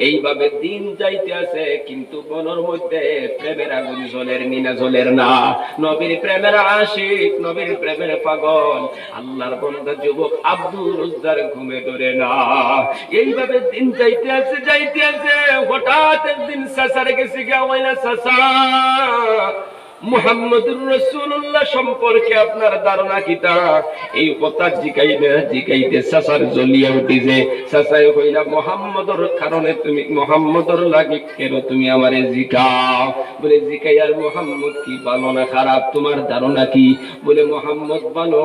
এইভাবে দিন যাইতে আছে, কিন্তু মনের মধ্যে প্রেমের আগুন জ্বলের নিনা জ্বলের না। নবীর প্রেমের আশিক, নবীর প্রেমের পাগল আল্লাহর বান্দা যুবক আব্দুল উজ্জার ঘুমে ধরে না। এইভাবে দিন যাইতে আছে হঠাৎ একদিন চাচার গেছে গিয়া বলে, চাচা মুহাম্মদুর রাসূলুল্লাহ সম্পর্কে আপনার ধারণা কিতা? এই কথা জিকাইতে চাচার জ্বলিয়া উঠিছে। চাচাই কইলা, মুহাম্মদর কারণে তুমি, মুহাম্মদর লাগি কেন তুমি আমারে জিকাও? বলে জিকাই, আর মুহাম্মদ কি ভালো না খারাপ, তোমার ধারণা কি? বলে মুহাম্মদ ভালো।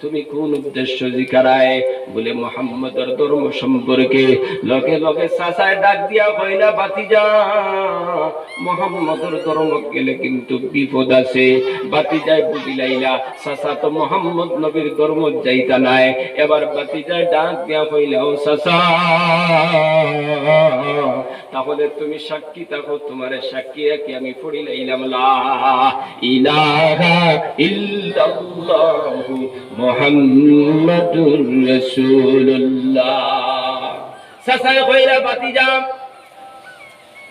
তুমি কোন উদ্দেশ্য জিকারায়? বলে মুহাম্মদর ধর্ম সম্পর্কে। লগে লগে চাচায় ডাক দিয়া কইলা, বাতিজা মুহাম্মদর ধর্ম গেলে কিন্তু বিপদ আছে। বাতিজায় বুঝিলাইলা চাচা তো মুহাম্মদ নবীর ধর্ম যাইতা নাই। এবার বাতিজায় ডাক দিয়া কইলা, ও চাচা তাহলে তুমি সাক্ষী থাকো, তোমার সাক্ষী রাখি আমি পড়িলাইলাম লা ইলাহা ইল্লাল্লাহু মুহাম্মাদুর রাসূলুল্লাহ। চাচায় কইলা, বাতিজা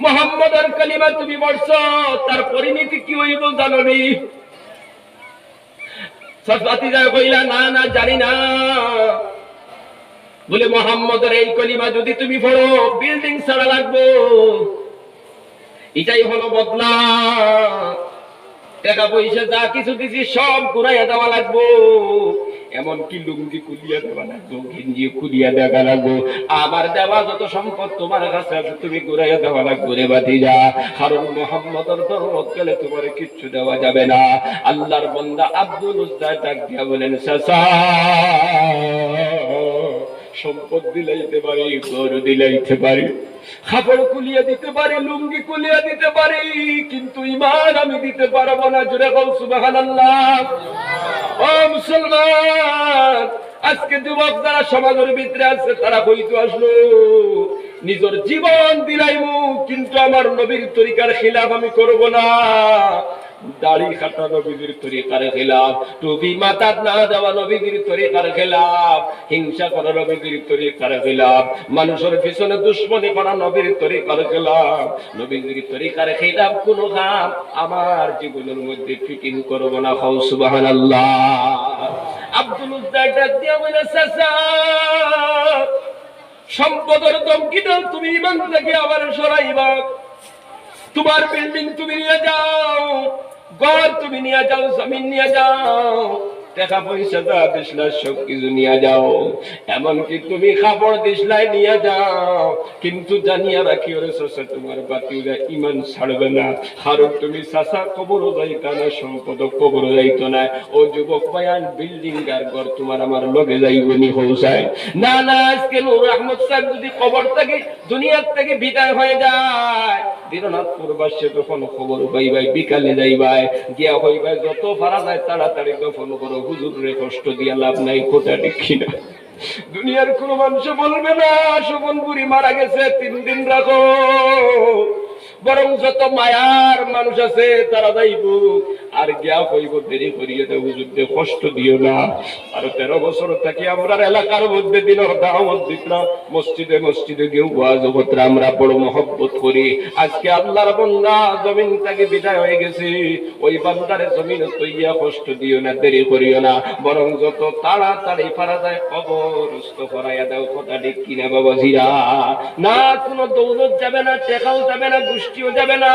মুহাম্মদের কালিমা তুমি পড়ছো, তার পরিণতি কি হইব জানোনি? বাতিজা কইলা, না না জানি না। বলে মুহাম্মদের এই কালিমা যদি তুমি পড়ো, বিল্ডিং ছাড়া লাগবো, এটাই হলো বদলা। টাকা পয়সা যা কিছু দিছি সব ঘুরাইয়া দেওয়া লাগবো, এমনকি লুঙ্গি খুলিয়া দেওয়া লাগবো, গেঞ্জি খুলিয়া দেওয়া লাগবো, আবার দেওয়া যত সম্পদ তোমার কাছে আছে তুমি ঘুরাইয়া দেওয়া লাগবো রে বাতিজা। কারণ মুহাম্মদের ধর্ম গেলে তোমার কিচ্ছু দেওয়া যাবে না। আল্লাহর বান্দা আব্দুল উজ্জা ডাক দিয়া বলেন, চাচা সম্পদ দিলাইতে পারি, ঘর দিলাইতে পারি, কাপড় খুলিয়া দিতে পারি, লুঙ্গি খুলিয়া দিতে পারি, কিন্তু ঈমান আমি দিতে পারবো না। জোরে বল সুবহানাল্লাহ। ও মুসলমান, আজকে যুবক যারা সমাজের ভিতরে আছে তারা হইতো আসলো নিজের জীবন দিলাইমু, কিন্তু আমার নবীর তরিকার খিলাফ আমি করব না। দাড়ি কাটা নবীর তরিকার খেলাফ, টুপি মাথাত না দেওয়া নবীর তরিকার খেলাফ, হিংসা করা নবীর তরিকার খেলাফ, মানুষের পিছনে দুশ্মনী করা নবীর তরিকার খেলাফ। নবীর তরিকার খেলাফ কোন কাম আমার জীবনের মধ্যে ফিটিং করব না। সুবহানাল্লাহ। আব্দুল উজ্জা ডাক দিয়া বলে, চাচা সম্পদের ধমকি দাও, তুমি ঈমান থেকে আবার সরাইবা। তোমার বিল্ডিং তুমি নিয়ে যাও, ঘর তুমি নিয়ে যাও, জমিন নিয়ে যাও, টাকা পয়সা দা দিসলা সব কিছু নিয়ে যাও, এমনকি তুমি খাবার দিসলাই নিয়ে যাও, কিন্তু জানিয়া রাখি ওরে চাচা তোমার বাতিরা ইমান ছাড়বে না। কারণ তুমি চাচা কবরও যাইতা না, সম্পদ কবরও যাইতো না। ও যুবক ভাইয়ান, বিল্ডিং আর ঘর তোমার আমার লগে যাইবনি পৌঁছায় না। না আজকে নূর আহমদ সাহেব যদি কবর থেকে দুনিয়ার থেকে বিদায় হয়ে যায়, দিননাথপুর বাসে তখন খবর পাইবাই, বিকালে যাইবাই, গিয়া হইবাই যত পারা যায় তাড়াতাড়ি দফন করো, হুজুরে কষ্ট দিয়া লাভ নাই, কোথা দেখি না। দুনিয়ার কোন মানুষ বলবে না শোভন বুড়ি মারা গেছে 3 দিন রাখো, বরং যত মায়ার মানুষ আছে তারা যাইব আর গিয়া কইব দেরি করিয়ে দেও, হুজুরকে কষ্ট দিও না। আর 13 বছর থাকি আমরা এলাকার মধ্যে দিনের দাওয়াত দিতাম, মসজিদে মসজিদে গিয়ে ওয়াজ করতে আমরা বড় মহব্বত করি। আজকে আল্লাহর বান্দা জমিন থেকে বিদায় হয়ে গেছে, ওই বান্দারে জমিন তৈয়া কষ্ট দিও না, দেরি করিও না, বরং যত তাড়াতাড়ি পারা যায় কবরস্থ করাইয়া দাও। কথা ঠিক কিনা বাবাজিরা? না কোনো দৌলত যাবে না, টেকাও যাবে না, গোষ্ঠীও যাবে না।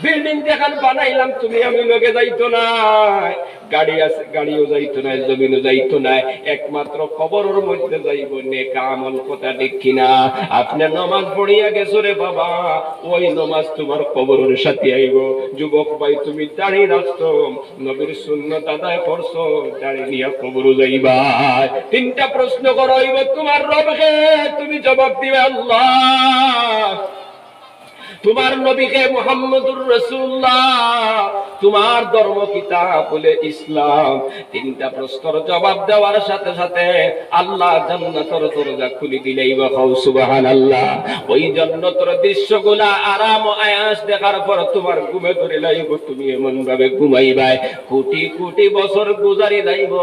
বিল্ডিং যেখান বানাইলাম তুমি আমি লগে যাইতো না, গাড়ি আছে গাড়িও যাইতো না, জমিনও যাইতো না, একমাত্র কবরের মধ্যে যাইব নেক আমল। কথা ঠিক কিনা? আপনার নামাজ পড়িয়া গেছো রে বাবা, ওই নামাজ তোমার কবরের সাথে আইব। যুবক ভাই, তুমি দাঁড়িয়ে রাখছো, নবীর সুন্নাত আদায় করছো, দাঁড়িয়ে নিয়ে কবরে যাইবা। 3টা প্রশ্ন করো হইব তোমার রবকে, তুমি জবাব দিবে আল্লাহ। তোমার নবীকে মুহাম্মদুর রাসূলুল্লাহ, তোমার ধর্ম কিতাব বলে ইসলাম। 3টা প্রশ্নের জবাব দেওয়ার সাথে সাথে আল্লাহ জান্নাতের দরজা খুলে দিলেই বা সুবহানাল্লাহ। ওই জান্নাতের দৃশ্যগুলা আরাম আয়াস দেখার পর তোমার ঘুমে ধরে লাইব, তুমি এমন ভাবে ঘুমাইবাই কোটি কোটি বছর গুজারি যাইব।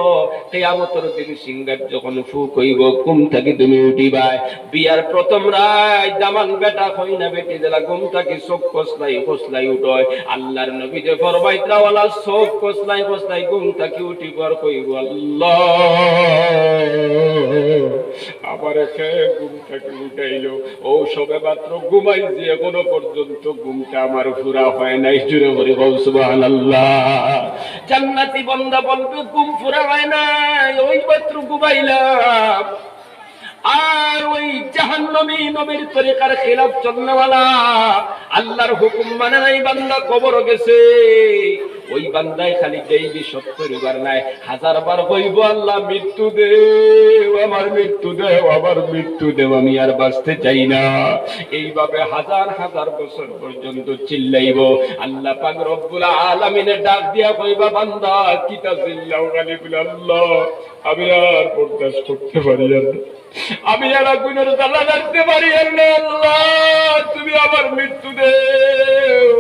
কিয়ামতের দিন সিংহার যখন ফুক হইব, ঘুম থেকে তুমি উঠিবাই। বিয়ার প্রথম রাত দামান বেটা কই না বেটি দিলা, ঘুম থেকে চোখ কসলাই কসলাই উঠয়। আল্লাহর নবী যে ফরমাইতা ওয়ালা চোখ কসলাই কসলাই ঘুম থেকে উঠিবার কইব আল্লাহ আবার ঘুম থেকে উঠাইলো। ও সবে মাত্র ঘুমাই যে এখনো পর্যন্ত ঘুমটা আমার পুরা হয় নাই। জুড়ে করে বল সুবহানাল্লাহ। জান্নাতি বান্দা বলবে ঘুম পুরা হয় নাই, ওই মাত্র ঘুমাইলাম। আর ওই জাহান্নামী নবীর তরিকার খিলাফ চলনেওয়ালা, আল্লাহর হুকুম মানে নাই বান্দা কবর গেছে, ওই বান্দায় খালি দেইবি 70 বার নাই 1000 বার কইব আল্লাহ মৃত্যু দেও, আমার মৃত্যু দেও, আমার মৃত্যু দেও, আমি আর বাঁচতে চাই না। এইভাবে হাজার হাজার বছর পর্যন্ত চিল্লাইব। আল্লাহ পাক রব্বুল আলামিনের ডাক দিয়া কইবা বান্দা কিতা চিল্লাও খালি বলে আল্লাহ আমি আর বরদাস্ত করতে পারি না, আমি আর আগুনের জ্বালা রাখতে পারি না, আল্লাহ তুমি আমার মৃত্যু দেও।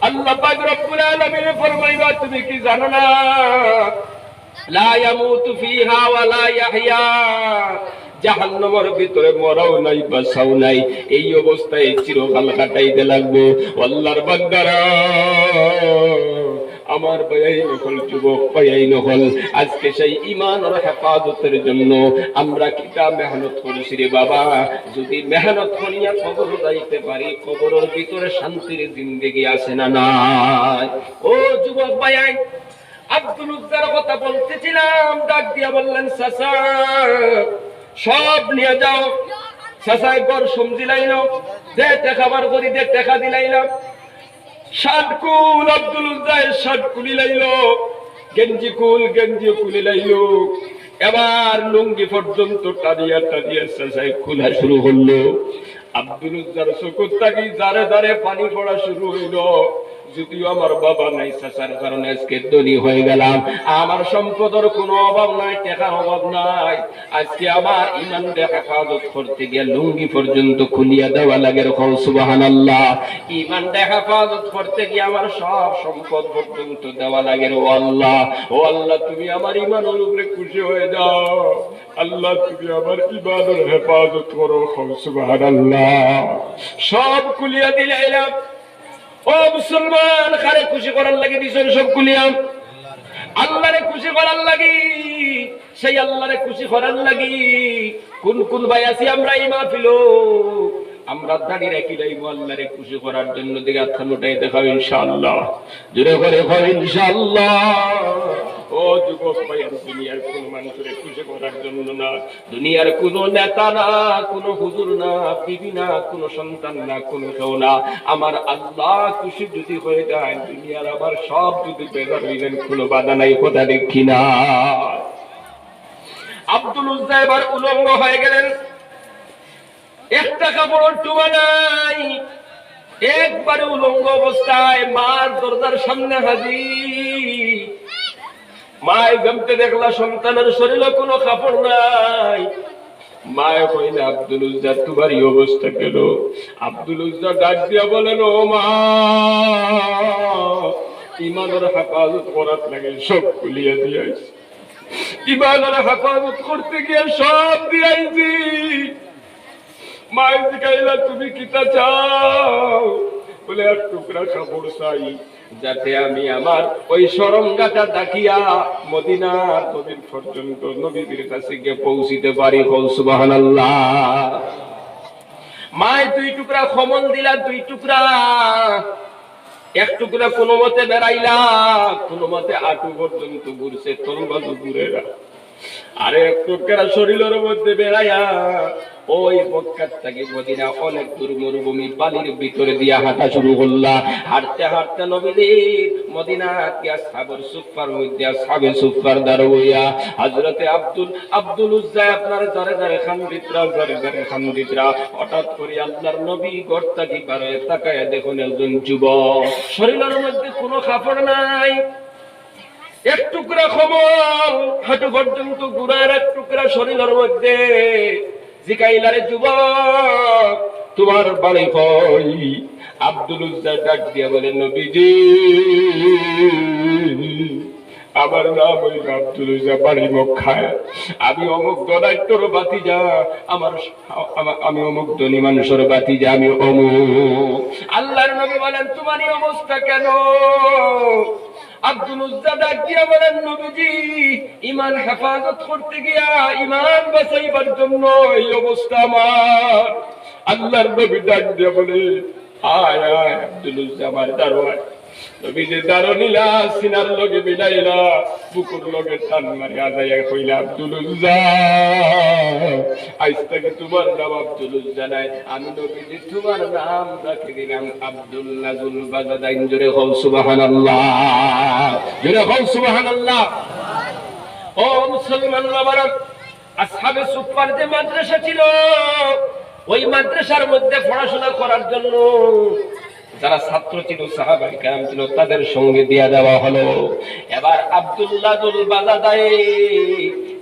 আল্লাহ পাক রব্বুল আলামিন ফরমাইবা তুমি কি জানো না, লা ইয়ামুতু ফিহা ওয়া লা ইয়াহইয়া, জাহান্নামের ভিতরে মরাও নাই বাঁচাও নাই, এই অবস্থায় চিরকাল কাটাইতে লাগবে। আল্লাহর বান্দারা, আমার ভাই নকল যুবক ভাই নকল, আজকে সেই ঈমানের হেফাজতের জন্য আমরা কিটা মেহনত করেছি রে বাবা। যদি মেহনত করিয়া কবর যাইতে পারি, কবরের ভিতরে শান্তির জিন্দেগি আছে না নাই? ও যুবক ভাই, আব্দুল উজ্জার কথা বলতেছিলাম, ডাক দিয়া বললেন চাচা সব নিয়ে যাও। চাচা একবার সবজি লাইল, যে টাকাবার করি যে টাকা দিলাইলাম। 60 কুল আব্দুল উজ্জার 60 কুলি লাইল, গেঞ্জি কুল গেঞ্জি কুলি লাইল, এবার লুঙ্গি পর্যন্ত টানিয়া টানিয়া চাচা খোলা শুরু করলো। আব্দুল উজ্জার চোখের থাকি দাঁড়ে দাঁড়ে পানি পড়া শুরু হইল। যদিও আমার বাবা নাই, চাচার কারণে আজকে ধনী হয়ে গেলাম, আমার সম্পদের কোনো অভাব নাই, টাকার অভাব নাই। আজকে আমার ঈমানকে হেফাজত করতে গিয়ে লুঙ্গি পর্যন্ত খুলিয়া দেওয়া লাগে, রকম সুবহানাল্লাহ। ঈমানকে হেফাজত করতে গিয়ে আমার সব সম্পদ পর্যন্ত দেওয়া লাগে। ও আল্লাহ, ও আল্লাহ তুমি আমার ঈমানের উপরে খুশি হয়ে যাও, আল্লাহ তুমি আমার ঈমানের হেফাজত করো, সুবহানাল্লাহ। সব খুলিয়া দিলাম। ও মুসলমান, কারে খুশি করার লাগে দিছেন সব কুলিয়াম? আল্লাহরে খুশি করার লাগি। সেই আল্লাহরে খুশি করার লাগি কোন কোন ভাই আছি আমরা এই মাহফিল, আমরা দাঁড়িয়ে রাখি যাইব আল্লাহরে খুশি করার জন্য। দিকে হাতখান উঠাই দেখাও ইনশাআল্লাহ, জোরে করে খাও ইনশাআল্লাহ। ও যুবক ভাইয়ের, দুনিয়ার কোন মানুষের খুশি করার জন্য না, দুনিয়ার কোন নেতা না, কোন হুজুর না, বিবি না, কোন সন্তান না, কোন কেউ না, আমার আল্লাহ খুশি যদি হয়ে যায়, দুনিয়ার আবার সব যদি বেজার হইলেন কোনো বাধা নাই, কথা দেখি না। আব্দুল উজ্জা এবার উলঙ্গ হয়ে গেলেন, একটা কাপড় টুবা নাই, একবারে উলঙ্গ অবস্থায় মার দরজার সামনে হাজির। মায় জমতে দেখলা সন্তানের শরীরে কোনো কাপড় নাই। মায় কইলে আব্দুল উজ্জা তোমার এই অবস্থা কেন? আব্দুল উজ্জা ডাক দিয়া বলেন, ও মা, ইমানের হেফাজত করার লাগে সব খুলিয়া দিয়াছি, ইমানের হেফাজত করতে গিয়ে সব দিয়াইছি। মায়ের জিজ্ঞাসা তুমি কিতা চাও? বলে এক টুকরা কাপড় চাই, যাতে আমি আমার ওই সরঙ্গাটা ডাকিয়া মদিনার নদীর পর্যন্ত নবীদের কাছে গিয়ে পৌঁছিতে পারি। সুবহানাল্লাহ। মায় দুই টুকরা খমন দিলা, দুই টুকরা, এক টুকরা কোনো মতে বেড়াইলা, কোনো মতে আটু পর্যন্ত ঘুরছে, তলবাজু ঘুরেরা, আরে এক টুকরা শরীরের মধ্যে বেড়াইয়া ওই মক্কার থেকে মদিনা অনেক দূর মরুভূমি বালির ভিতরে দিয়া হাঁটা শুরু করলা। হাঁটতে হাঁটতে নবীদের মদিনা দিয়া সাগর সুফার মধ্যে সাবে সুফার দাঁড় হইয়া হযরতে আব্দুল উজ্জা আপনার জারে জারে খান্দিতরা, জারে জারে খান্দিতরা। হঠাৎ করে আল্লাহর নবী ঘর থেকে বারে তাকায়া দেখুন একজন যুবক, শরীরের মধ্যে কোনো কাপড় নাই, এক টুকরা খবর হাঁটু পর্যন্ত গুড়ার, এক টুকরা শরীরের মধ্যে। জিকাইলারে যুবক, তোমার বাড়ি কই? আব্দুল উজ্জা ডাক দিয়া বলেন, নবীজি আমার নাম হইল আব্দুল উজ্জা, বাড়ি মক্কায়, আমি অমুক দদাইত্যর বাতিজা, আমি অমুক ধনী মানুষের বাতিজা, আমি অমুক। আল্লাহর নবী বলেন, তোমার এই অবস্থা কেন? আব্দুল উজ্জা ডাক দিয়া বলেন, নবীজি ঈমান হেফাজত করতে গিয়া, ঈমান বাঁচাইবার জন্য এই অবস্থা আমার। আল্লাহর নবী ডাক দিয়া বলে, আয় আয় আব্দুল উজ্জা আমার দারোয়ান। নবীজি দারো নিলা, সিনার লগে মিলাইলা, বুকুর লগে টান মারি আদায়া কইলা, আব্দুল উজ্জা আজ থেকে তোমার নাম আব্দুল উজ্জা নাই, আমি নবীজি তোমার নাম রাখি দিলাম আব্দুল্লাহ যুল বাজাদাইন। জোরে হও সুবহানাল্লাহ, জোরে হও সুবহানাল্লাহ। ও মুসলমান বাবারা, আসহাবে সুফফার যে মাদ্রাসা ছিল, ওই মাদ্রাসার মধ্যে পড়াশোনা করার জন্য যারা ছাত্র ছিল, সাহাবায়ে কেরাম ছিল, তাদের সঙ্গে দিয়া দেওয়া হলো। এবার আব্দুল্লাহ যুল বাজাদাই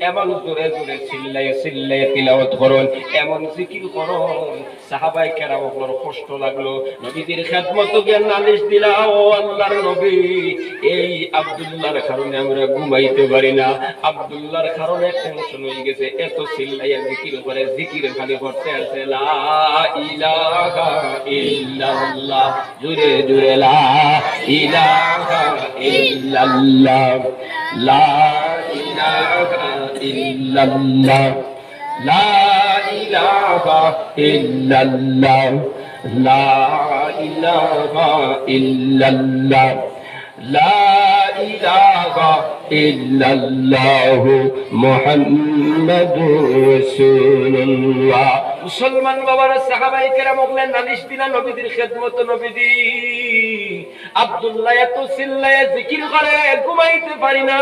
এমন জোরে জোরে চিল্লায়ে চিল্লায়ে তিলাওয়াত করুন, এমন জিকির করুন, সাহাবায়ে কেরামের কষ্ট লাগলো। নবীজির খেদমত গিয়ে নালিশ দিলা, ও আল্লাহর নবী, এই আব্দুল্লাহর কারণে আমরা ঘুমাইতে পারি না, আব্দুল্লাহর কারণে টেনশন হয়ে গেছে, এত চিল্লাইয়া জিকির করে, জিকির খালি করতে আছে লা ইলাহা ইল্লাল্লাহ, জুরে জুরে লা ইলাহা ইল্লাল্লাহ, লা ইলাহা ইল্লাল্লাহ, লা ইলাহা ইল্লাল্লাহ, লা ইলাহা ইল্লাল্লাহ, লা ইলাহা ইল্লাল্লাহ মুহাম্মাদুর রাসূলুল্লাহ। মুসলমান বাবারা, সাহাবায়ে কেরাম বললেন, নালিশ দিলা নবীদের খেদমত, নবীজি আব্দুল্লাহ এত চিল্লায়ে জিকির করে, ঘুমাইতে পারি না।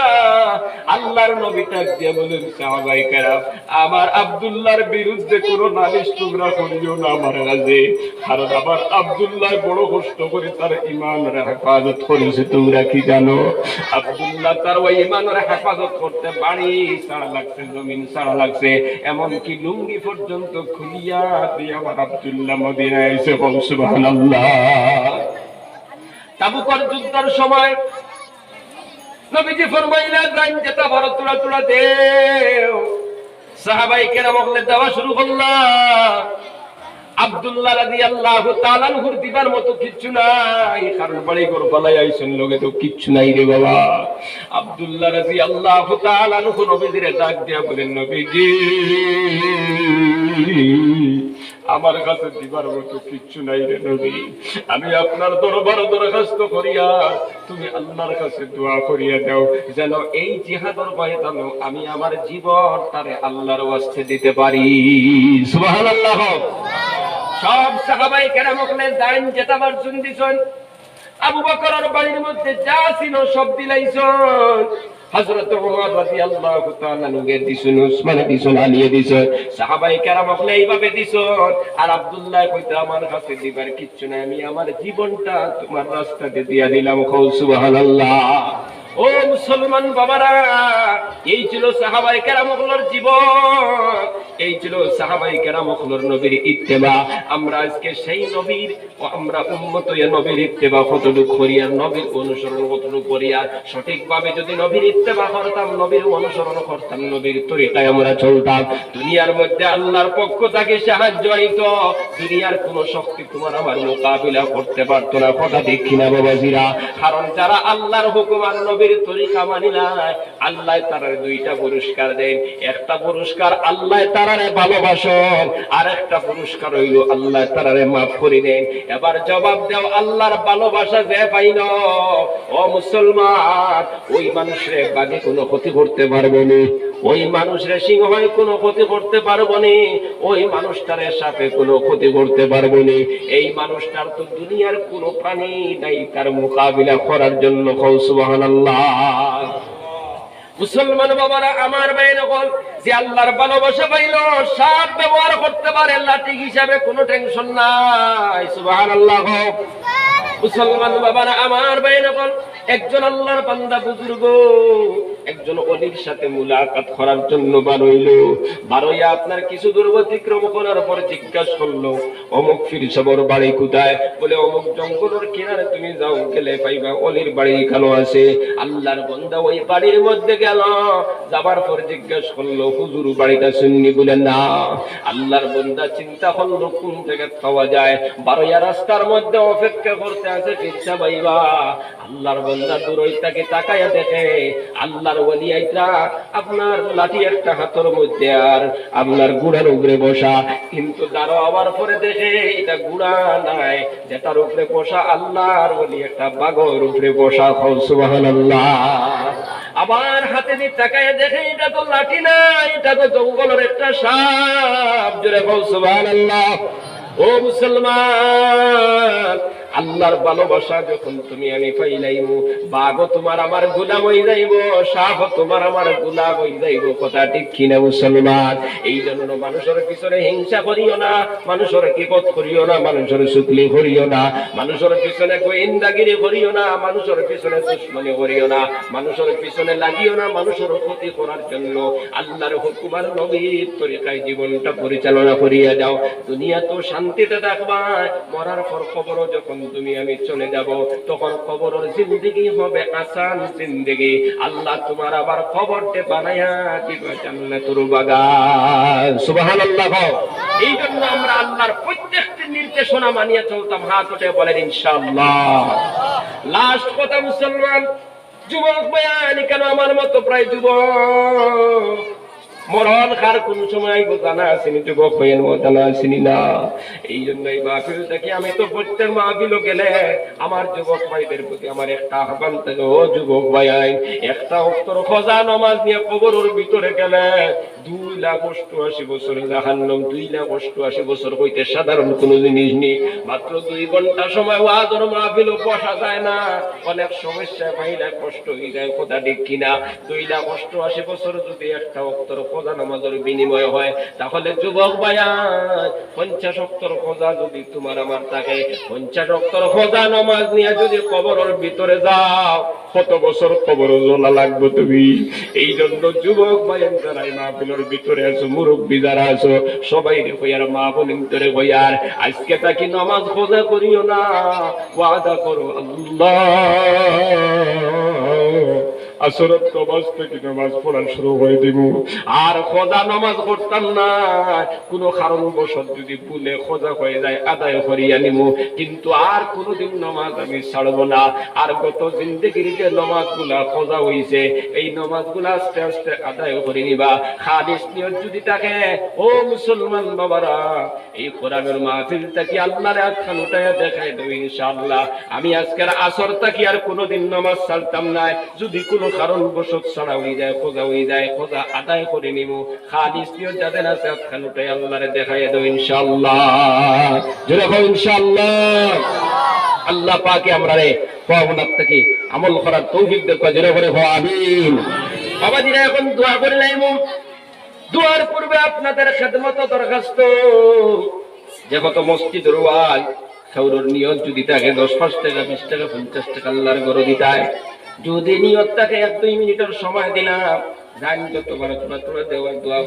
আল্লাহর নবী ডাক দিয়ে বলেন, সাহাবায়ে কেরাম, আমার আব্দুল্লাহর বিরুদ্ধে কোনো নালিশ তোমরা করিও না আমার কাছে, কারণ আমার আব্দুল্লাহ বড় কষ্ট করে তার ঈমানের হেফাজত করেছে। তোমরা কি জানো? আব্দুল্লাহ তার ওই ঈমানের হেফাজত করতে বাড়ি ছাড়া লাগছে, জমিন ছাড়া লাগছে, এমনকি লুঙ্গি পর্যন্ত খুলিয়া দিয়ে আমার আব্দুল্লাহ মদিনায় এসে। সুবহানাল্লাহ। তাবুকের যুদ্ধের সময় নবীজি ফরমাইলেন, গান যেটা বড় তুলা তুলা দেও। সাহাবায়ে কেরাম বললেন, দেওয়া শুরু করলাম। আব্দুল্লাহ রাদিয়াল্লাহু তাআলা আনহুর দিবার মতো কিচ্ছু নাই, কারণ বাড়ি ঘর পালাই আইছেন, লগে তো কিচ্ছু নাই রে বাবা। আব্দুল্লাহ রাদিয়াল্লাহু তাআলা আনহু নবীজির ডাক দিয়া বলেন, নবীজি আমার কাছে দিবার মতো কিচ্ছু নাই রে নবী। আমি আপনার দরবার দরখাস্ত করিয়া তুমি আল্লাহর কাছে দোয়া করিয়া দাও যেন এই জিহাদের ময়দানে আমি আমার জীবন তারে আল্লাহর ওয়াস্তে দিতে পারি। সুবহানাল্লাহ। সব সাহাবায়ে কেরাম ওখানে দাঁড়ান জেতাবার জন্য দিছেন। আবু বকরের বাড়ির মধ্যে যা ছিল সব দিলাইছেন। হযরত ওমর রাদিয়াল্লাহু তাআলা নুগে দিছেন, উসমান দিছেন, আলী দিছেন, সাহাবায়ে কেরাম ওখানে এইভাবে দিছেন। আর আব্দুল্লাহ কইতে আমার কাছে দিবার কিচ্ছু নাই, আমি আমার জীবনটা তোমার রাস্তাতে দিয়া দিলাম। সুবহানাল্লাহ। ও মুসলমান বাবারা, এই ছিল সাহাবায়ে কেরামগুলোর জীবন, এই ছিল সাহাবায়ে কেরামগুলোর নবীর ইত্তেবা। আমরা আজকে সেই নবীর, আমরা উম্মত হয়ে নবীর ইত্তেবা কতটুকু করি আর নবীর অনুসরণ কতটুকু করি। আর সঠিকভাবে যদি নবীর ইত্তেবা করতাম, নবীর অনুসরণ করতাম, নবীর তরিকায় আমরা চলতাম, দুনিয়ার মধ্যে আল্লাহর পক্ষ থেকে সাহায্য আইত। দুনিয়ার কোন শক্তি তোমার আমার মোকাবিলা করতে পারতো না। কথা ঠিক কিনা বাবাজিরা? কারণ যারা আল্লাহর হুকুম আর নবীর তরিকা মানি না, আল্লাহ তারার দুইটা পুরস্কার দেন। একটা পুরস্কার আল্লাহ তারারে ভালোবাসেন, আর একটা পুরস্কার হইল আল্লাহ তারারে মাফ করে দেন। এবার জবাব দাও, আল্লাহর ভালোবাসা যে পাইল, ও মুসলমান, ওই মানুষের বাগে কোনো ক্ষতি করতে পারবে না, ওই মানুষের সিংহে কোনো ক্ষতি করতে পারবো না, ওই মানুষটার সাথে কোনো ক্ষতি করতে পারবো না। এই মানুষটার তো দুনিয়ার কোনো প্রাণী নাই তার মোকাবিলা করার জন্য। সুবহানাল্লাহ। মুসলমান বাবারা আমার বাইরে বল, যে আল্লাহর ভালোবাসা পাইল সব ব্যবহার করতে পারে, লাঠি হিসাবে কোনো টেনশন নাই। সুবহানাল্লাহ। মুসলমান বাবারা আমার বাইরে বল, একজন আল্লাহর বান্দা বুজুর্গ একজন অলির সাথে মুলাকাত করার জন্য বারইল। বারইয়া আপনার কিছু দূর অতিক্রম করার পর জিজ্ঞাসা করলো, অমুক পীর সাহেবের বাড়ি কোথায়? বলে অমুক জঙ্গলের কিনারে তুমি যাও, গেলে পাইবা অলির বাড়ি এখানে আছে। আল্লাহর বান্দা ওই বাড়ির মধ্যে গেল, যাবার পর জিজ্ঞাসা করলো, হুজুর বাড়িটা শুননি? বলে না। আল্লাহর বান্দা চিন্তা করলো কোন জায়গায় পাওয়া যায়। বারইয়া রাস্তার মধ্যে অপেক্ষা করতে আছে পীর সাহেব আইবা। আল্লাহর বান্দা দূরইটাকে তাকায়া দেখে আল্লাহর ওলি আইতা আপনার লাঠি একটা হাতের মধ্যে আর আপনার গুড়ার উপরে বসা, কিন্তু দাঁড়ো আবার পরে দেখে এটা গুড়া নাই, যেটার উপরে বসা আল্লাহর ওলি একটা বাগর উপরে বসা। সুবহানাল্লাহ। আবার হাতে দিয়ে তাকায় দেখে এটা তো লাঠি না, এটা তো জঙ্গলের একটা সাপ। জোরে বল সুবহানাল্লাহ। ও মুসলমান, আল্লাহর ভালোবাসা যখন তুমি আমি পাইলাইব, বাঘও তোমার আমার গোলাম হয়ে যাইব, সাপ তোমার আমার গোলাম হয়ে যাইব। কথা ঠিক কিনা মুসলমান? এই জন্য মানুষের পিছনে হিংসা করিও না, মানুষের কিপত করিও না, মানুষের শুকলি করিও না, মানুষের পিছনে গোয়েন্দাগিরি করিও না, মানুষের পিছনে দুশ্মনী করিও না, মানুষের পিছনে লাগিও না। মানুষের ক্ষতি করার জন্য আল্লাহর হুকুম আর নবীর তরিকায় জীবনটা পরিচালনা করিয়া যাও। দুনিয়া তো শান্তিতে থাকবা, মরার পর কবর যখন তুমি আমি চলে যাব, তখন কবরের জিন্দেগি হবে আসান জিন্দেগি। আল্লাহ তোমার আবার কবরতে বানায়া দিবা জান্নাতুল বাগান। সুবহানাল্লাহ। এই জন্য আমরা আল্লাহর প্রত্যেকটি নির্দেশনা মানিয়ে চলতাম। হাত উঠে বলেন ইনশাআল্লাহ। লাস্ট কথা মুসলমান, যুবক বয়ানি কেন আমার মতো প্রায় যুবক মরণ কার কোন সময় জানা আসেনি, যুবক হইয়ের জানা আসেনি না। এই জন্য এই মাহফিল থেকে আমি তো প্রত্যেক মাহফিল গেলে আমার যুবক ভাইদের প্রতি আমার একটা আহ্বান থাকে, ও যুবক ভাই, একটা অক্তর খোঁজা নামাজ নিয়ে কবরের ভিতরে গেলে 2,88,000 বছর জাহান্নাম। 2,88,000 বছর হইতে সাধারণ কোন জিনিস নেই। মাত্র 2 ঘন্টা সময় ওয়াজের মাহফিল বসা যায় না, অনেক সমস্যা পাইলে কষ্ট হয়ে যায়। কথা ঠিক কিনা? 2,88,000 বছর যদি একটা অক্তর খোঁজা নামাজের বিনিময় হয়, তাহলে যুবক ভাইয়া 50 অক্তর খোঁজা যদি তোমার আমার থাকে, 50 অক্তর খোঁজা নামাজ নিয়ে যদি কবরের ভিতরে যাও, কত বছর কবর জ্বলা লাগবে তুমি? এই জন্য যুবক ভাইয়া যারা মাহফিলের ভিতরে আছো, মুরব্বী যারা আছো, সবাই কইয়ার মা বোনের ভিতরে কইয়ার আজকে তাকে নামাজ খোঁজা করিও না, ওয়াদা করো আল্লাহ আসরের নামাজ থেকে নামাজ পড়া শুরু করে দিব। আর খোদা নামাজ পড়তাম না, কোনো কারণবশত যদি ভুলে খোদা হয়ে যায় আদায় করিয়া নিব, কিন্তু আর কোনোদিন নামাজ আমি ছাড়বো না। আর গত জিন্দেগির যে নামাজগুলা খোদা হইছে, এই নামাজগুলা আস্তে আস্তে আদায় করে নিবা। খালিস নিয়ত যদি থাকে ও মুসলমান বাবারা, এই কোরআনের মাহফিলটা কি আল্লাহর হাতখান উঠাইয়া দেখাই দেব ইনশাআল্লাহ। আমি আজকের আসরটা কি আর কোনোদিন নামাজ ছাড়তাম না, যদি কোনো কারণবশত ছাড়া হয়ে যায়, খোঁজা হয়ে যায়, খোঁজা আদায় করে নিব। খালিস নিয়ত যাদের আছে হাতখান উঠাই আল্লাহরে দেখাই দেব ইনশাআল্লাহ। জোরে বল ইনশাআল্লাহ। আল্লাহ পাকে আমরা রে পাওনাত থেকে আমল করার তৌফিক দেব। জোরে করে হো আমিন। বাবাজিরা এখন দোয়া করে লাইব। দোয়ার পূর্বে আপনাদের খেদমত দরখাস্ত, যে কত মসজিদের ওয়াজ সৌরর নিয়ত যদি থাকে 10-5 টাকা 20 টাকা 50 টাকা আল্লাহর ঘরে দিতায়, যদি নিয়ত থাকে 1-2 মিনিটের সময় দিলাম, জানি যতবার তোমরা দেওয়ার দোয়া